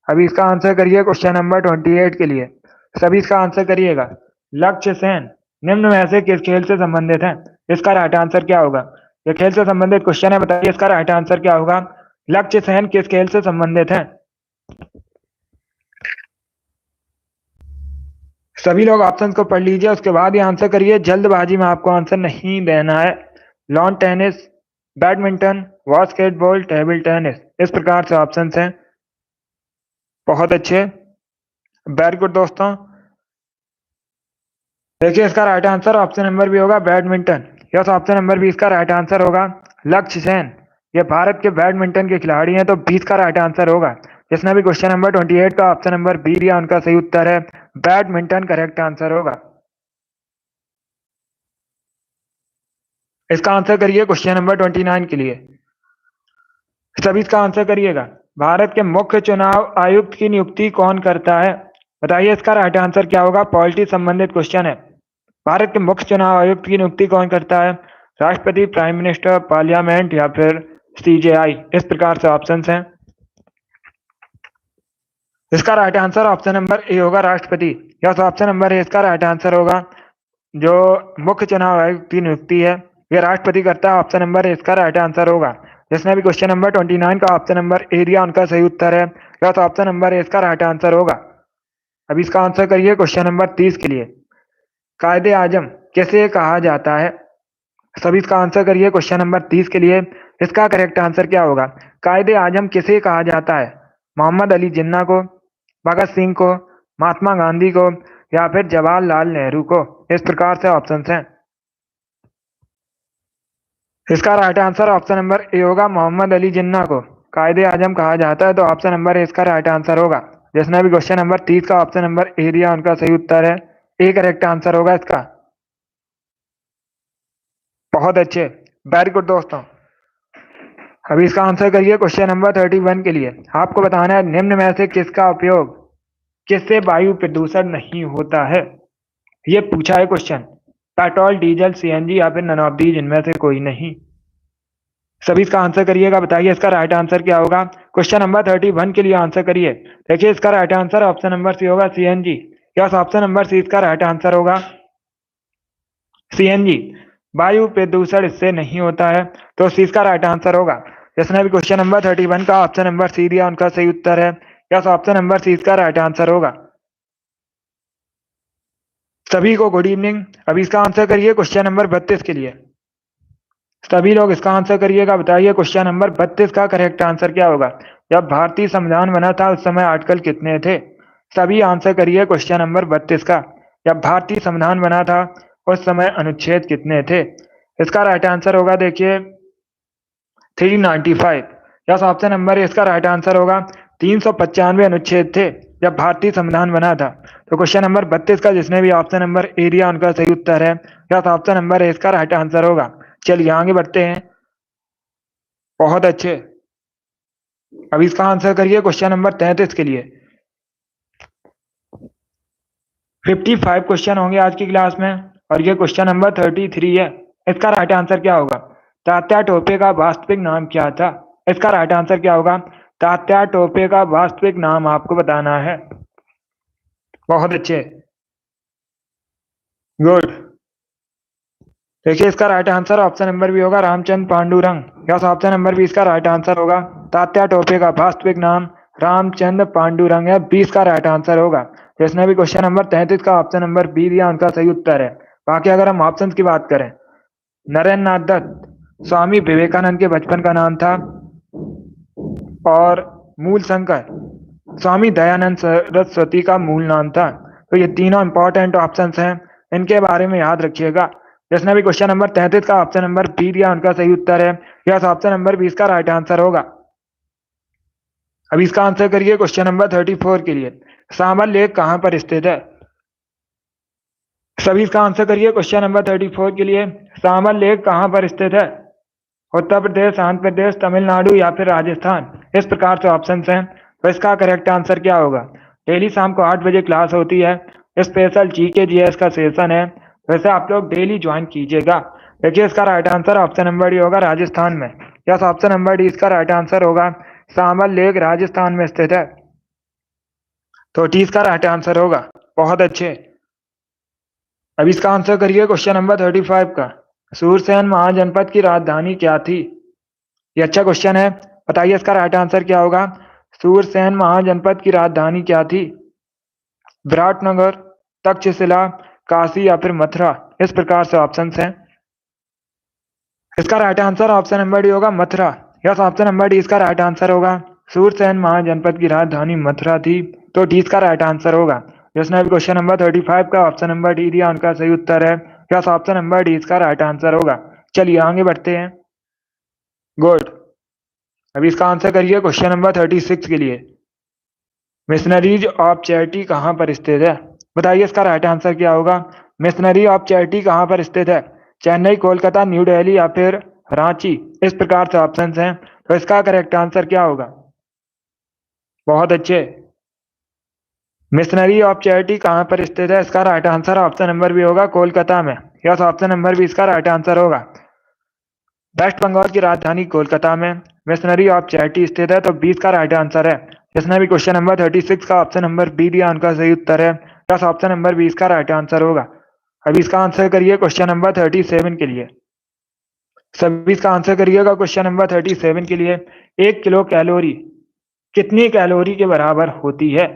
अभी इसका आंसर करिए क्वेश्चन नंबर 28 के लिए। सभी इसका आंसर करिएगा। लक्ष्य सेन निम्न में से किस खेल से संबंधित है? इसका राइट आंसर क्या होगा? यह खेल से संबंधित क्वेश्चन है, बताइए इसका राइट आंसर क्या होगा। लक्ष्य सेन किस खेल से संबंधित है? सभी लोग ऑप्शन को पढ़ लीजिए, उसके बाद ही आंसर करिए, जल्दबाजी में आपको आंसर नहीं देना है। Lawn tennis, badminton, basketball, table tennis. इस प्रकार से ऑप्शंस हैं। बहुत अच्छे, वेरी गुड दोस्तों। देखिए इसका right answer option number B होगा badminton. Yes, option number B इसका राइट आंसर होगा। लक्ष्य सेन ये भारत के बैडमिंटन के खिलाड़ी हैं, तो 20 का राइट आंसर होगा। जिसने भी क्वेश्चन नंबर 28 का ऑप्शन नंबर बी दिया उनका सही उत्तर है बैडमिंटन, करेक्ट आंसर होगा। इसका आंसर करिए क्वेश्चन नंबर 29 के लिए। सभी इसका आंसर करिएगा। भारत के मुख्य चुनाव आयुक्त की नियुक्ति कौन करता है? बताइए इसका राइट आंसर क्या होगा। पॉलिटी संबंधित क्वेश्चन है। भारत के मुख्य चुनाव आयुक्त की नियुक्ति कौन करता है? राष्ट्रपति, प्राइम मिनिस्टर, पार्लियामेंट या फिर सीजेआई। इस प्रकार से ऑप्शंस हैं। इसका right answer option number A होगा राष्ट्रपति। यस, ऑप्शन नंबर ए इसका राइट आंसर होगा। जो मुख्य चुनाव आयुक्त की नियुक्ति है यह राष्ट्रपति करता है। ऑप्शन नंबर ए इसका राइट आंसर होगा। जिसने भी क्वेश्चन नंबर 29 का ऑप्शन नंबर ए दिया उनका सही उत्तर है। यस, ऑप्शन नंबर ए इसका राइट आंसर होगा। अब इसका आंसर करिए क्वेश्चन नंबर 30 के लिए। कायदे आजम किसे कहा जाता है? सभी इसका आंसर करिए क्वेश्चन नंबर 30 के लिए। इसका करेक्ट आंसर क्या होगा? कायदे आजम किसे कहा जाता है? मोहम्मद अली जिन्ना को, भगत सिंह को, महात्मा गांधी को या फिर जवाहरलाल नेहरू को। इस प्रकार से ऑप्शन हैं। इसका right answer option number A होगा मोहम्मद अली जिन्ना को कायदे आजम कहा जाता है, तो ऑप्शन नंबर ए इसका राइट आंसर होगा। जिसने भी क्वेश्चन नंबर 30 का ऑप्शन नंबर ए दिया उनका सही उत्तर है ए, करेक्ट आंसर होगा इसका। बहुत अच्छे, वेरी गुड दोस्तों। अभी इसका आंसर करिए क्वेश्चन नंबर 31 के लिए। आपको बताना है निम्न में से किसका उपयोग, किससे वायु प्रदूषण नहीं होता है? ये पूछा है क्वेश्चन। पेट्रोल, डीजल, सीएनजी या फिर नन ऑफ दीज, इनमें से कोई नहीं। सभी इसका आंसर करिएगा। बताइए इसका राइट आंसर क्या होगा। क्वेश्चन नंबर 31 के लिए आंसर करिए। देखिए इसका right answer option number C होगा CNG. Yes, option number C इसका राइट आंसर होगा सीएनजी। वायु प्रदूषण इससे नहीं होता है, तो सी इसका राइट आंसर होगा। जिसने भी क्वेश्चन नंबर 31 का ऑप्शन नंबर सी दिया उनका सही उत्तर है। यस, ऑप्शन नंबर सी इसका राइट आंसर होगा। सभी को गुड इवनिंग। अभी इसका आंसर करिए क्वेश्चन नंबर 32 के लिए। सभी लोग इसका आंसर करिएगा। बताइए क्वेश्चन नंबर 32 का करेक्ट आंसर क्या होगा। जब भारतीय संविधान बना था उस समय आर्टिकल कितने थे? सभी आंसर करिए क्वेश्चन नंबर 32 का। जब भारतीय संविधान बना था उस समय अनुच्छेद कितने थे? इसका राइट आंसर होगा देखिए 395। यस, ऑप्शन नंबर इसका राइट आंसर होगा। 395 अनुच्छेद थे जब भारतीय संविधान बना था। तो क्वेश्चन नंबर 32 का जिसने भी ऑप्शन नंबर ए दिया उनका सही उत्तर है। यस, ऑप्शन नंबर ए इसका राइट आंसर होगा। चलिए आगे बढ़ते हैं। बहुत अच्छे। अब इसका आंसर करिए क्वेश्चन नंबर 33 के लिए। 55 क्वेश्चन होंगे आज की क्लास में और ये क्वेश्चन नंबर 33 है। इसका राइट आंसर क्या होगा? तात्या टोपे का वास्तविक नाम क्या था? इसका राइट आंसर क्या होगा? तात्या टोपे का वास्तविक नाम आपको बताना है। बहुत अच्छे, गुड। देखिए इसका राइट आंसर ऑप्शन नंबर भी होगा Ramchandra Pandurang. Yes, option number भी इसका राइट आंसर होगा। तात्या टोपे का वास्तविक नाम रामचंद्र पांडुरंग है। 20 का राइट आंसर होगा। जिसने भी क्वेश्चन नंबर 33 का ऑप्शन नंबर बी दिया उनका सही उत्तर है। बाकी अगर हम ऑप्शन की बात करें, नरेंद्र नाथ दत्त स्वामी विवेकानंद के बचपन का नाम था और मूल शंकर स्वामी दयानंद सरस्वती का मूल नाम था। तो ये तीनों इंपॉर्टेंट ऑप्शंस हैं, इनके बारे में याद रखिएगा। जिसने भी क्वेश्चन नंबर 33 का ऑप्शन नंबर बी दिया उनका सही उत्तर है। यस, ऑप्शन नंबर 20 का राइट आंसर होगा। अब इसका आंसर करिए क्वेश्चन नंबर 34 के लिए। सांबर लेक कहां पर स्थित है? सभी इसका आंसर करिए क्वेश्चन नंबर 34 के लिए। सांबर लेक कहां पर स्थित है? उत्तर प्रदेश, आंध्र प्रदेश, तमिलनाडु या फिर राजस्थान। इस प्रकार से ऑप्शन हैं। तो इसका करेक्ट आंसर क्या होगा? डेली शाम को 8 बजे क्लास होती है। स्पेशल जीके जीएस का सेशन है, वैसे आप लोग डेली ज्वाइन कीजिएगा। देखिए इसका right answer option number D होगा राजस्थान में। यस, ऑप्शन नंबर डी इसका राइट आंसर होगा। सांबर लेक राजस्थान में स्थित है, तो डी इसका राइट आंसर होगा। बहुत अच्छे। अब इसका आंसर करिए क्वेश्चन नंबर 35 का। सूरसेन महाजनपद की राजधानी क्या थी? ये अच्छा क्वेश्चन है। बताइए इसका राइट आंसर क्या होगा। सूरसेन महाजनपद की राजधानी क्या थी? विराटनगर, तक्षशिला, काशी या फिर मथुरा। इस प्रकार से ऑप्शंस हैं। इसका right answer option number D होगा Mathura. Yes, option number D इसका राइट आंसर होगा। सूरसेन महाजनपद की राजधानी मथुरा थी, तो डी इसका राइट आंसर होगा। जिसने भी क्वेश्चन नंबर 35 का ऑप्शन नंबर डी दिया उनका सही उत्तर है। यस, ऑप्शन नंबर डी इसका राइट आंसर होगा। चलिए आगे बढ़ते हैं। गुड। अभी इसका आंसर करिए क्वेश्चन नंबर 36 के लिए। मिशनरीज ऑफ चैरिटी कहाँ पर स्थित है? बताइए इसका राइट आंसर क्या होगा। मिशनरी ऑफ चैरिटी कहाँ पर स्थित है? चेन्नई, कोलकाता, न्यू दिल्ली या फिर रांची? इस प्रकार से ऑप्शन हैं, तो इसका करेक्ट आंसर क्या होगा? बहुत अच्छे। मिशनरी ऑफ चैरिटी कहाँ पर स्थित है? इसका right answer option number B होगा कोलकाता में। यस, ऑप्शन नंबर बी इसका राइट आंसर होगा। वेस्ट बंगाल की राजधानी कोलकाता में मिशनरी ऑफ चैरिटी स्थित है, तो 20 का राइट आंसर है। जिसने भी क्वेश्चन नंबर 36 का ऑप्शन नंबर बी दिया उनका सही उत्तर है। यस, ऑप्शन नंबर बी इसका राइट आंसर होगा। अभी इसका आंसर करिए क्वेश्चन नंबर 37 के लिए। सभी इसका आंसर करिएगा क्वेश्चन नंबर 37 के लिए। 1 किलो कैलोरी कितनी कैलोरी के बराबर होती है?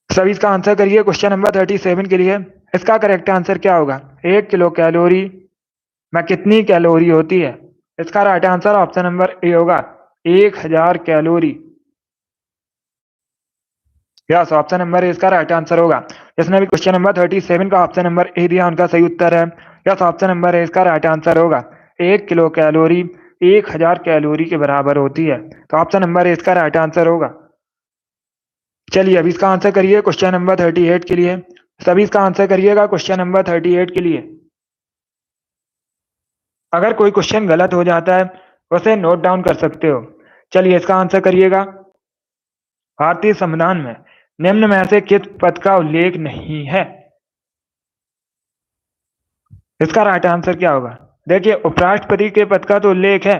सभी इसका आंसर करिए क्वेश्चन नंबर 37 के लिए। इसका करेक्ट आंसर क्या होगा? 1 किलो कैलोरी में कितनी कैलोरी होती है? इसका right answer option number A होगा 1000 calorie. Yes, option number A इसका राइट आंसर होगा। जिसने भी क्वेश्चन नंबर 37 का ऑप्शन नंबर ए दिया उनका सही उत्तर है। यस, ऑप्शन नंबर ए इसका राइट आंसर होगा। 1 किलो कैलोरी 1000 कैलोरी के बराबर होती है, तो ऑप्शन नंबर ए इसका राइट आंसर होगा। चलिए अभी इसका आंसर करिए क्वेश्चन नंबर 38 के लिए। सभी इसका आंसर करिएगा क्वेश्चन नंबर 38 के लिए। अगर कोई क्वेश्चन गलत हो जाता है उसे नोट डाउन कर सकते हो। चलिए इसका आंसर करिएगा। भारतीय संविधान में निम्न में से किस पद का उल्लेख नहीं है? इसका राइट आंसर क्या होगा? देखिए, उपराष्ट्रपति के पद का तो उल्लेख है,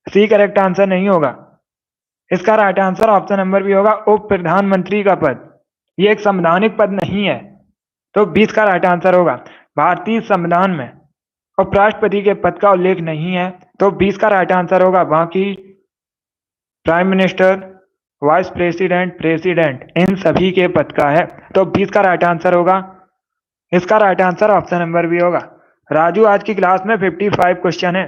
सी करेक्ट आंसर नहीं होगा। इसका right answer option number B होगा उप प्रधानमंत्री का पद। ये एक संवैधानिक पद नहीं है, तो 20 का राइट आंसर होगा। भारतीय संविधान में उपराष्ट्रपति के पद का उल्लेख नहीं है, तो 20 का राइट आंसर होगा। बाकी prime minister, vice president, president इन सभी के पद का है, तो 20 का राइट आंसर होगा। इसका right answer option number B होगा। राजू, आज की क्लास में 55 क्वेश्चन है,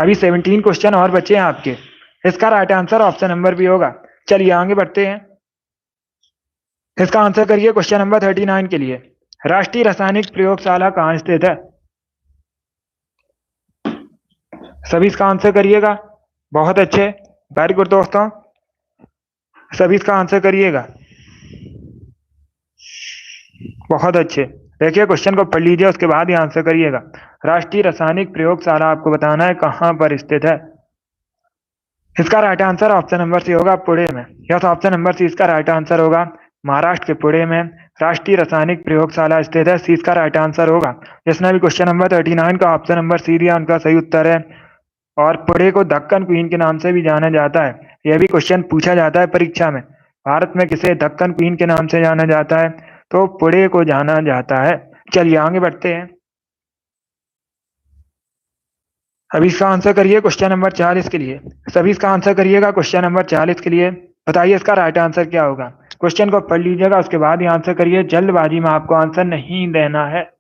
अभी 17 क्वेश्चन और बचे हैं आपके। इसका right answer option number B होगा। चलिए आगे बढ़ते हैं। इसका आंसर करिए क्वेश्चन नंबर 39 के लिए। राष्ट्रीय रासायनिक प्रयोगशाला कहाँ स्थित है? सभी इसका आंसर करिएगा। बहुत अच्छे, वेरी गुड दोस्तों, सभी इसका आंसर करिएगा। बहुत अच्छे। देखिए क्वेश्चन को पढ़ लीजिए, उसके बाद ही आंसर करिएगा। राष्ट्रीय रासायनिक प्रयोगशाला आपको बताना है कहाँ पर स्थित है। इसका right answer option number C होगा पुणे में। यस, ऑप्शन नंबर सी इसका राइट आंसर होगा। महाराष्ट्र के पुणे में राष्ट्रीय रासायनिक प्रयोगशाला स्थित है, सी इसका राइट आंसर होगा। जिसने भी क्वेश्चन नंबर 39 का ऑप्शन नंबर सी दिया उनका सही उत्तर है। और पुणे को दक्कन क्वीन के नाम से भी जाना जाता है। यह भी क्वेश्चन पूछा जाता है परीक्षा में। भारत में किसे दक्कन क्वीन के नाम से जाना जाता है? तो पुणे को जाना जाता है। चलिए आगे बढ़ते हैं। अभी इसका आंसर करिए क्वेश्चन नंबर 40 के लिए। सभी इसका आंसर करिएगा क्वेश्चन नंबर 40 के लिए। बताइए इसका राइट आंसर क्या होगा। क्वेश्चन को पढ़ लीजिएगा, उसके बाद ही आंसर करिए। जल्दबाजी में आपको आंसर नहीं देना है।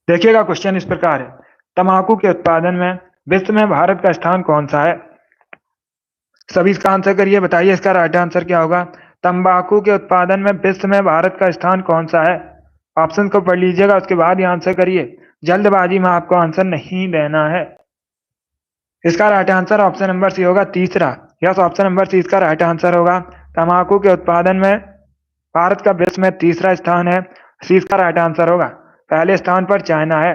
देखिएगा क्वेश्चन इस प्रकार है। तंबाकू के उत्पादन में विश्व में भारत का स्थान कौन सा है? सभी इसका आंसर करिए। बताइए इसका राइट आंसर क्या होगा। तंबाकू के उत्पादन में विश्व में भारत का स्थान कौन सा है? ऑप्शन को पढ़ लीजिएगा, उसके बाद ही आंसर करिए। जल्दबाजी में आपको आंसर नहीं देना है। इसका right answer option number C होगा तीसरा। यस, ऑप्शन नंबर सी इसका राइट आंसर होगा। तंबाकू के उत्पादन में भारत का विश्व में तीसरा स्थान है, सी इसका राइट आंसर होगा। पहले स्थान पर चाइना है।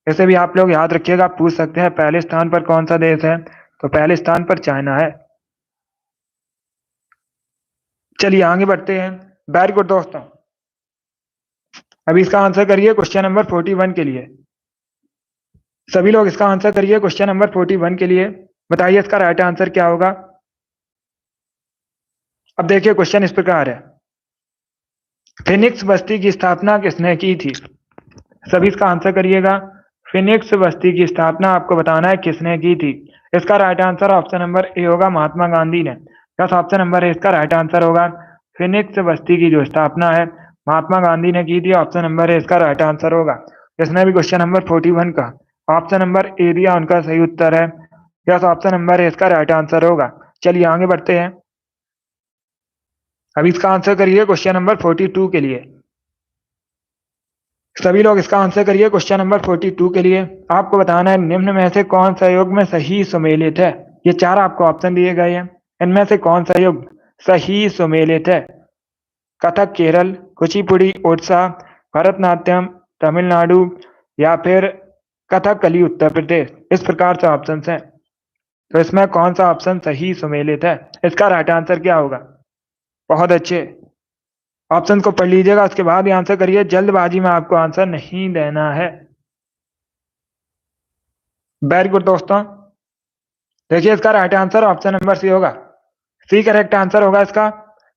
इसे भी आप लोग याद रखिएगा, पूछ सकते हैं पहले स्थान पर कौन सा देश है, तो पहले स्थान पर चाइना है। चलिए आगे बढ़ते हैं। वेरी गुड दोस्तों, अभी इसका आंसर करिए क्वेश्चन नंबर 41 के लिए। सभी लोग इसका आंसर करिए क्वेश्चन नंबर 41 के लिए। बताइए इसका राइट आंसर क्या होगा। अब देखिए क्वेश्चन इस प्रकार है। फिनिक्स बस्ती की स्थापना किसने की थी? सभी इसका आंसर करिएगा। फिनिक्स बस्ती की स्थापना आपको बताना है किसने की थी। इसका right answer option number A होगा महात्मा गांधी ने। यस, ऑप्शन नंबर ए इसका राइट आंसर होगा। फिनिक्स बस्ती की जो स्थापना है महात्मा गांधी ने की थी। ऑप्शन नंबर है इसका राइट आंसर होगा। इसने भी क्वेश्चन नंबर 41 का ऑप्शन नंबर ए दिया, उनका सही उत्तर है। यस, ऑप्शन नंबर है इसका राइट आंसर होगा। चलिए आगे बढ़ते हैं। अब इसका आंसर करिए क्वेश्चन नंबर 42 के लिए। सभी लोग इसका आंसर करिए क्वेश्चन नंबर 42 के लिए। आपको बताना है निम्न में से कौन सा योग में सही सुमेलित है। ये चार आपको ऑप्शन दिए गए हैं, इनमें से कौन सा योग सही सुमेलित है। कथक केरल, कुचिपुड़ी ओडिशा, भरतनाट्यम तमिलनाडु या फिर कथकली उत्तर प्रदेश। इस प्रकार से ऑप्शन हैं, तो इसमें कौन सा ऑप्शन सही सुमेलित है। इसका राइट आंसर क्या होगा। बहुत अच्छे, ऑप्शन को पढ़ लीजिएगा, उसके बाद ही आंसर करिए। जल्दबाजी में आपको आंसर नहीं देना है। वेरी गुड दोस्तों, देखिए इसका right answer option number C होगा। सी करेक्ट आंसर होगा इसका,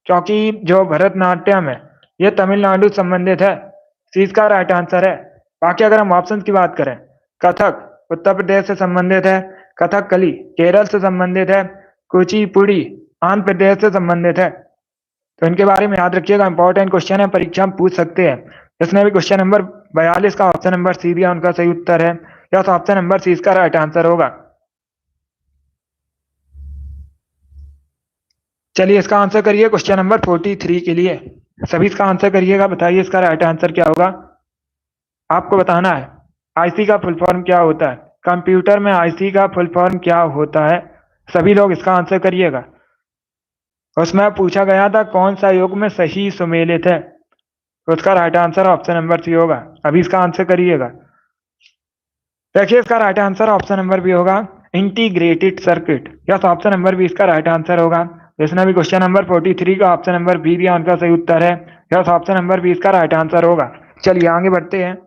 क्योंकि जो भरतनाट्यम है ये तमिलनाडु संबंधित है। सी इसका राइट आंसर है। बाकी अगर हम ऑप्शन की बात करें, कथक उत्तर प्रदेश से संबंधित है, कथकली केरल से संबंधित है, कुचिपुड़ी आंध्र प्रदेश से संबंधित है। तो इनके बारे में याद रखिएगा, इंपॉर्टेंट क्वेश्चन है, परीक्षा में पूछ सकते हैं। इसमें भी क्वेश्चन नंबर 42 का ऑप्शन नंबर सी दिया, उनका सही उत्तर है। यस, ऑप्शन नंबर सी इसका राइट आंसर होगा। चलिए इसका आंसर करिए क्वेश्चन नंबर 43 के लिए। सभी इसका आंसर करिएगा, बताइए इसका राइट आंसर क्या होगा। आपको बताना है आईसी का फुल फॉर्म क्या होता है। कंप्यूटर में आईसी का फुल फॉर्म क्या होता है। सभी लोग इसका आंसर करिएगा। उसमें पूछा गया था कौन सा योग में सही सुमेलित है, तो उसका right answer option number C होगा। अभी इसका आंसर करिएगा। देखिए इसका right answer option number B होगा, integrated circuit. Yes, option number B इसका राइट आंसर होगा। इसने भी क्वेश्चन नंबर 43 का ऑप्शन नंबर बी दिया, उनका सही उत्तर है। यस, ऑप्शन नंबर बी इसका राइट आंसर होगा। चलिए आगे बढ़ते हैं।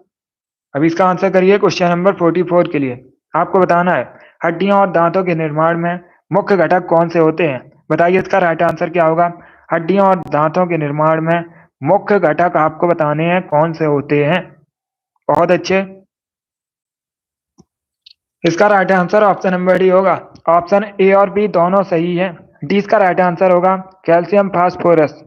अब इसका आंसर करिए क्वेश्चन नंबर 44 के लिए। आपको बताना है हड्डियों और दांतों के निर्माण में मुख्य घटक कौन से होते हैं। बताइए इसका राइट आंसर क्या होगा। हड्डियों और दांतों के निर्माण में मुख्य घटक आपको बताने हैं कौन से होते हैं। बहुत अच्छे, इसका right answer option number D होगा। ऑप्शन ए और बी दोनों सही है। डी इसका राइट आंसर होगा, कैल्शियम फास्फोरस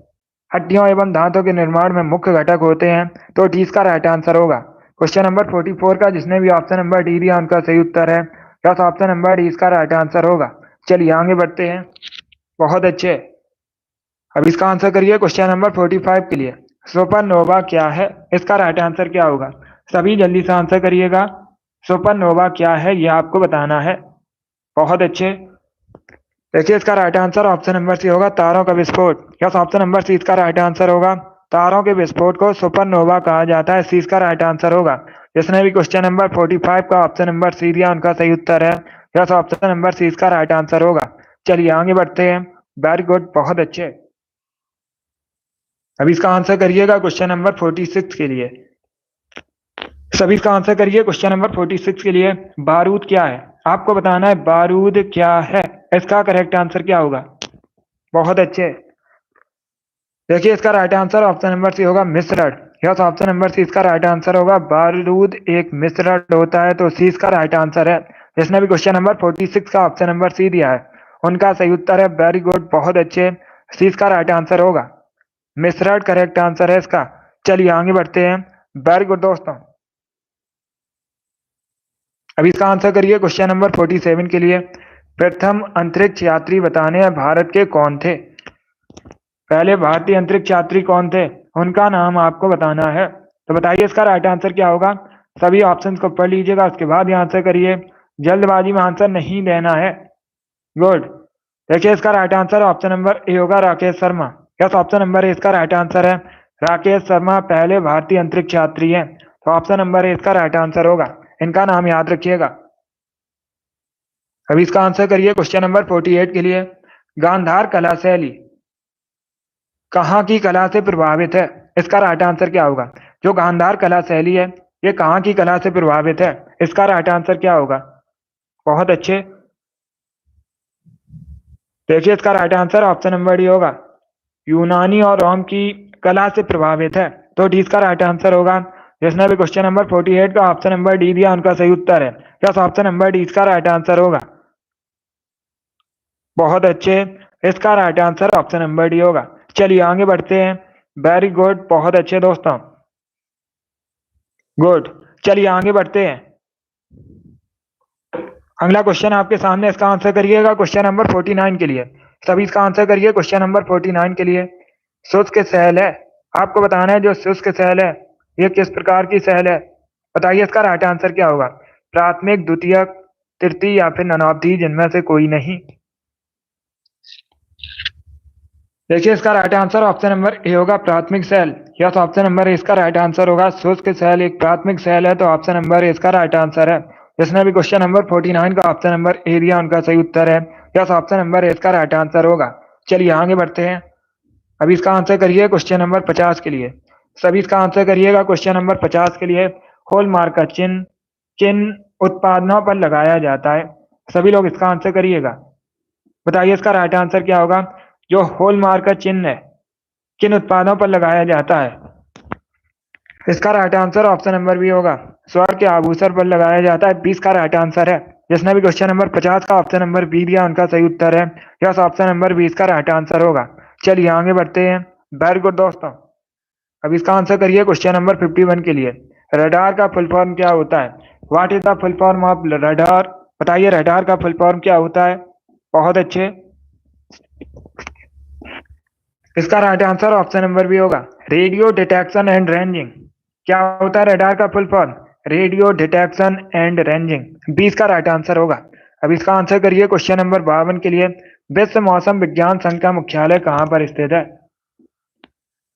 हड्डियों एवं दांतों के निर्माण में मुख्य घटक होते हैं, तो डी इसका राइट आंसर होगा। क्वेश्चन नंबर 44 का जिसने भी ऑप्शन नंबर डी दिया, उनका सही उत्तर है। यस, ऑप्शन नंबर डी इसका राइट आंसर होगा। चलिए आगे बढ़ते हैं। बहुत अच्छे, अब इसका आंसर करिए क्वेश्चन नंबर 45 के लिए। सुपरनोवा क्या है, इसका राइट आंसर क्या होगा। सभी जल्दी से आंसर करिएगा। सुपरनोवा क्या है यह आपको बताना है। बहुत अच्छे, देखिए इसका right answer option number C होगा, तारों का विस्फोट। यस, ऑप्शन नंबर सी इसका राइट आंसर होगा। तारों के विस्फोट को सुपरनोवा कहा जाता है। सी इसका राइट आंसर होगा। जिसने भी क्वेश्चन नंबर 45 का ऑप्शन नंबर सी दिया, उनका सही उत्तर है। यस, ऑप्शन नंबर सी इसका राइट आंसर होगा। चलिए आगे बढ़ते हैं। वेरी गुड, बहुत अच्छे। अब इसका आंसर करिएगा क्वेश्चन नंबर 46 के लिए। सभी इसका आंसर करिए क्वेश्चन नंबर 46 के लिए। बारूद क्या है, आपको बताना है बारूद क्या है। इसका करेक्ट आंसर क्या होगा। बहुत अच्छे, देखिए इसका right answer option number C होगा, मिश्रण। यस, ऑप्शन नंबर सी इसका राइट आंसर होगा। बारूद एक मिश्रण होता है, तो सी इसका राइट आंसर है। जिसने भी क्वेश्चन नंबर 46 का ऑप्शन नंबर सी दिया है, उनका सही उत्तर है। वेरी गुड, बहुत अच्छे, सी इसका राइट आंसर होगा। मिश्रण करेक्ट आंसर है इसका। चलिए आगे बढ़ते हैं। वेरी गुड दोस्तों, अभी इसका आंसर करिए क्वेश्चन नंबर 47 के लिए। प्रथम अंतरिक्ष यात्री बताने हैं भारत के कौन थे। पहले भारतीय अंतरिक्ष यात्री कौन थे, उनका नाम आपको बताना है। तो बताइए इसका राइट आंसर क्या होगा। सभी ऑप्शंस को पढ़ लीजिएगा, उसके बाद ही आंसर करिए। जल्दबाजी में आंसर नहीं देना है। गुड, देखिए इसका right answer option number A होगा, Rakesh Sharma. Yes, option number A इसका राइट आंसर है। राकेश शर्मा पहले भारतीय अंतरिक्ष यात्री हैं, तो ऑप्शन नंबर ए इसका राइट आंसर होगा। इनका नाम याद रखिएगा। अभी इसका आंसर करिए क्वेश्चन नंबर 48 के लिए। गांधार कला शैली कहाँ की कला से प्रभावित है, इसका राइट आंसर क्या होगा। जो गांधार कला शैली है ये कहाँ की कला से प्रभावित है, इसका राइट आंसर क्या होगा। बहुत अच्छे, देखिए इसका right answer option number D होगा, यूनानी और रोम की कला से प्रभावित है, तो डी इसका राइट आंसर होगा। जिसने भी क्वेश्चन नंबर 48 का ऑप्शन नंबर डी दिया, उनका सही उत्तर है। यस, ऑप्शन नंबर डी इसका राइट आंसर होगा। बहुत अच्छे, इसका right answer option number D होगा। चलिए आगे बढ़ते हैं। वेरी गुड, बहुत अच्छे दोस्तों, गुड। चलिए आगे बढ़ते हैं। अगला क्वेश्चन आपके सामने, इसका आंसर करिएगा क्वेश्चन नंबर 49 के लिए। सभी इसका आंसर करिए क्वेश्चन नंबर 49 के लिए। शुष्क सेल है, आपको बताना है जो शुष्क सेल है ये किस प्रकार की सेल है। बताइए इसका राइट आंसर क्या होगा। प्राथमिक, द्वितीयक, तृतीय या फिर ननावधि, जिनमें से कोई नहीं। देखिए इसका right answer option number A होगा, प्राथमिक cell. Yes, option number A इसका राइट आंसर होगा। शुष्क सेल एक प्राथमिक सेल है, तो ऑप्शन नंबर ए इसका राइट आंसर है। जिसने भी क्वेश्चन नंबर 49 का ऑप्शन नंबर ए दिया उनका सही उत्तर है। यस, ऑप्शन नंबर ए इसका राइट आंसर होगा। चलिए आगे बढ़ते हैं। अभी इसका आंसर करिए क्वेश्चन नंबर 50 के लिए। सभी इसका आंसर करिएगा क्वेश्चन नंबर 50 के लिए। हॉलमार्क का चिन्ह किन उत्पादनों पर लगाया जाता है। सभी लोग इसका आंसर करिएगा। बताइए इसका राइट आंसर क्या होगा। जो हॉलमार्क का चिन्ह है किन उत्पादों पर लगाया जाता है। इसका right answer option number B होगा, स्वर्ण के आभूषण पर लगाया जाता है। 20 का राइट आंसर है। जिसने भी क्वेश्चन नंबर 50 का ऑप्शन नंबर बी दिया उनका सही उत्तर है। यस, ऑप्शन नंबर 20 का राइट आंसर होगा। चलिए आगे बढ़ते हैं। वेरी गुड दोस्तों। अब इसका आंसर करिए क्वेश्चन नंबर 51 के लिए। रडार का फुल फॉर्म क्या होता है। What is the full form of radar. बताइए रडार का फुल फॉर्म क्या होता है। बहुत अच्छे। इसका right answer option number B होगा, रेडियो डिटेक्शन एंड रेंजिंग। क्या होता है रडार का full form. Radio detection and ranging. 20 का राइट आंसर होगा। अब इसका आंसर करिए क्वेश्चन नंबर 52 के लिए। विश्व मौसम विज्ञान संघ का मुख्यालय कहाँ पर स्थित है।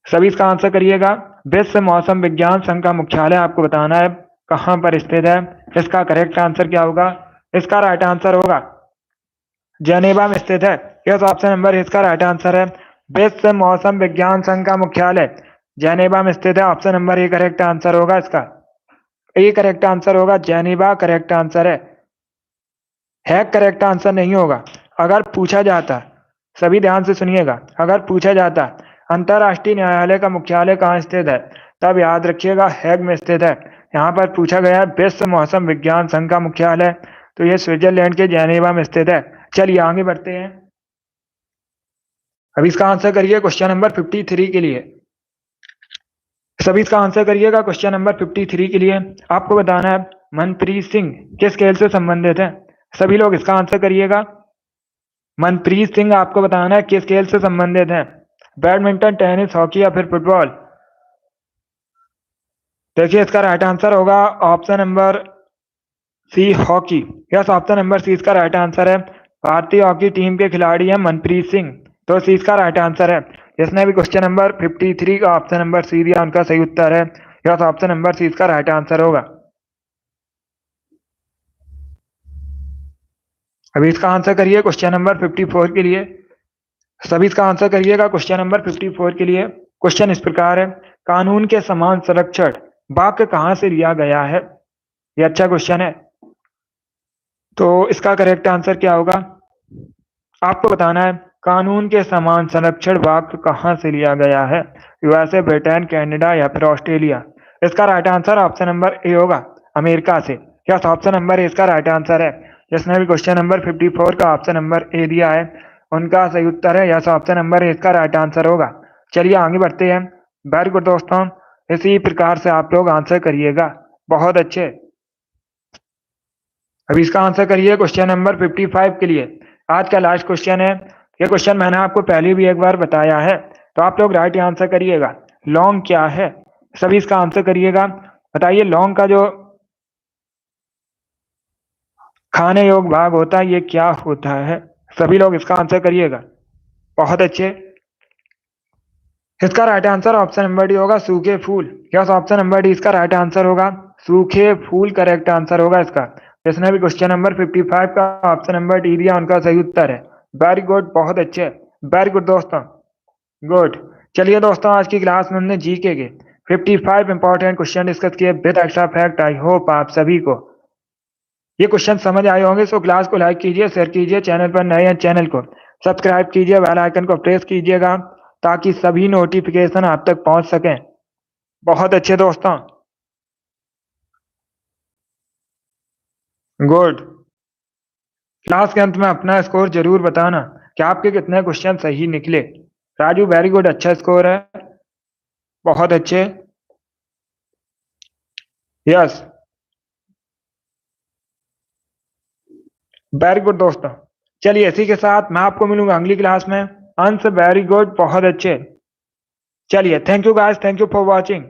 सभी इसका आंसर करिएगा। विश्व मौसम विज्ञान संघ का मुख्यालय आपको बताना है कहाँ पर स्थित है। इसका करेक्ट आंसर क्या होगा। इसका राइट आंसर होगा जेनेवा में स्थित है। यस, ऑप्शन नंबर इसका राइट आंसर है। विश्व मौसम विज्ञान संघ का मुख्यालय जेनेवा में स्थित है। Option number A correct answer होगा। इसका ए करेक्ट आंसर होगा, जेनेवा करेक्ट आंसर है करेक्ट आंसर नहीं होगा। अगर पूछा जाता, सभी ध्यान से सुनिएगा, अगर पूछा जाता अंतरराष्ट्रीय न्यायालय का मुख्यालय कहाँ स्थित है, तब याद रखिएगा हैग में स्थित है। यहाँ पर पूछा गया है विश्व मौसम विज्ञान संघ का मुख्यालय, तो ये स्विट्जरलैंड के जेनेवा में स्थित है। चलिए आगे बढ़ते हैं। अब इसका आंसर करिए क्वेश्चन नंबर 53 के लिए। सभी इसका आंसर करिएगा क्वेश्चन नंबर 53 के लिए। आपको बताना है मनप्रीत सिंह किस खेल से संबंधित है। सभी लोग इसका आंसर करिएगा। मनप्रीत सिंह आपको बताना है किस खेल से संबंधित है। बैडमिंटन, टेनिस, हॉकी या फिर फुटबॉल। देखिए इसका राइट आंसर होगा option number C, hockey. Yes, option number C इसका राइट आंसर है। भारतीय हॉकी टीम के खिलाड़ी हैं मनप्रीत सिंह, तो सी इसका राइट आंसर है। जिसने भी क्वेश्चन नंबर 53 का ऑप्शन नंबर सी दिया उनका सही उत्तर है। यस, ऑप्शन नंबर सी इसका राइट आंसर होगा। अभी इसका आंसर करिए क्वेश्चन नंबर 54 के लिए। सभी इसका आंसर करिएगा क्वेश्चन नंबर 54 के लिए। क्वेश्चन इस प्रकार है, कानून के समान संरक्षण वाक्य कहाँ से लिया गया है। ये अच्छा क्वेश्चन है, तो इसका करेक्ट आंसर क्या होगा। आपको बताना है कानून के समान संरक्षण वाक्य कहाँ से लिया गया है। यूएसए, ब्रिटेन, कनाडा या फिर ऑस्ट्रेलिया। इसका right answer option number A होगा, अमेरिका से। यस, ऑप्शन नंबर ए इसका राइट आंसर है। जिसने भी क्वेश्चन नंबर 54 का ऑप्शन नंबर ए दिया है उनका सही उत्तर है। यस, ऑप्शन नंबर ए इसका राइट आंसर होगा। चलिए आगे बढ़ते हैं। वेरी गुड दोस्तों, इसी प्रकार से आप लोग आंसर करिएगा। बहुत अच्छे। अभी इसका आंसर करिए क्वेश्चन नंबर 55 के लिए। आज का लास्ट क्वेश्चन है। ये क्वेश्चन मैंने आपको पहले भी एक बार बताया है, तो आप लोग राइट आंसर करिएगा। लौंग क्या है। सभी इसका आंसर करिएगा। बताइए लौंग का जो खाने योग्य भाग होता है ये क्या होता है। सभी लोग इसका आंसर करिएगा। बहुत अच्छे। इसका right answer option number D होगा, सूखे फूल। यस, ऑप्शन नंबर डी इसका राइट आंसर होगा, सूखे फूल करेक्ट आंसर होगा इसका। जिसने भी क्वेश्चन नंबर 55 का ऑप्शन नंबर डी दिया उनका सही उत्तर है। वेरी गुड, बहुत अच्छे। वेरी गुड दोस्तों, गुड। चलिए दोस्तों, आज की क्लास में हमने जीके के 55 इंपॉर्टेंट क्वेश्चन डिस्कस किए with extra fact. I hope आप सभी को ये क्वेश्चन समझ आए होंगे। सो क्लास को लाइक कीजिए, शेयर कीजिए, चैनल पर नए हैं चैनल को सब्सक्राइब कीजिए, बेल आइकन को प्रेस कीजिएगा ताकि सभी नोटिफिकेशन आप तक पहुंच सकें। बहुत अच्छे दोस्तों, गुड। क्लास के अंत में अपना स्कोर जरूर बताना कि आपके कितने क्वेश्चन सही निकले। राजू वेरी गुड, अच्छा स्कोर है, बहुत अच्छे। यस, वेरी गुड दोस्तों। चलिए इसी के साथ मैं आपको मिलूंगा अगली क्लास में। अंश वेरी गुड, बहुत अच्छे। चलिए thank you guys, thank you for watching.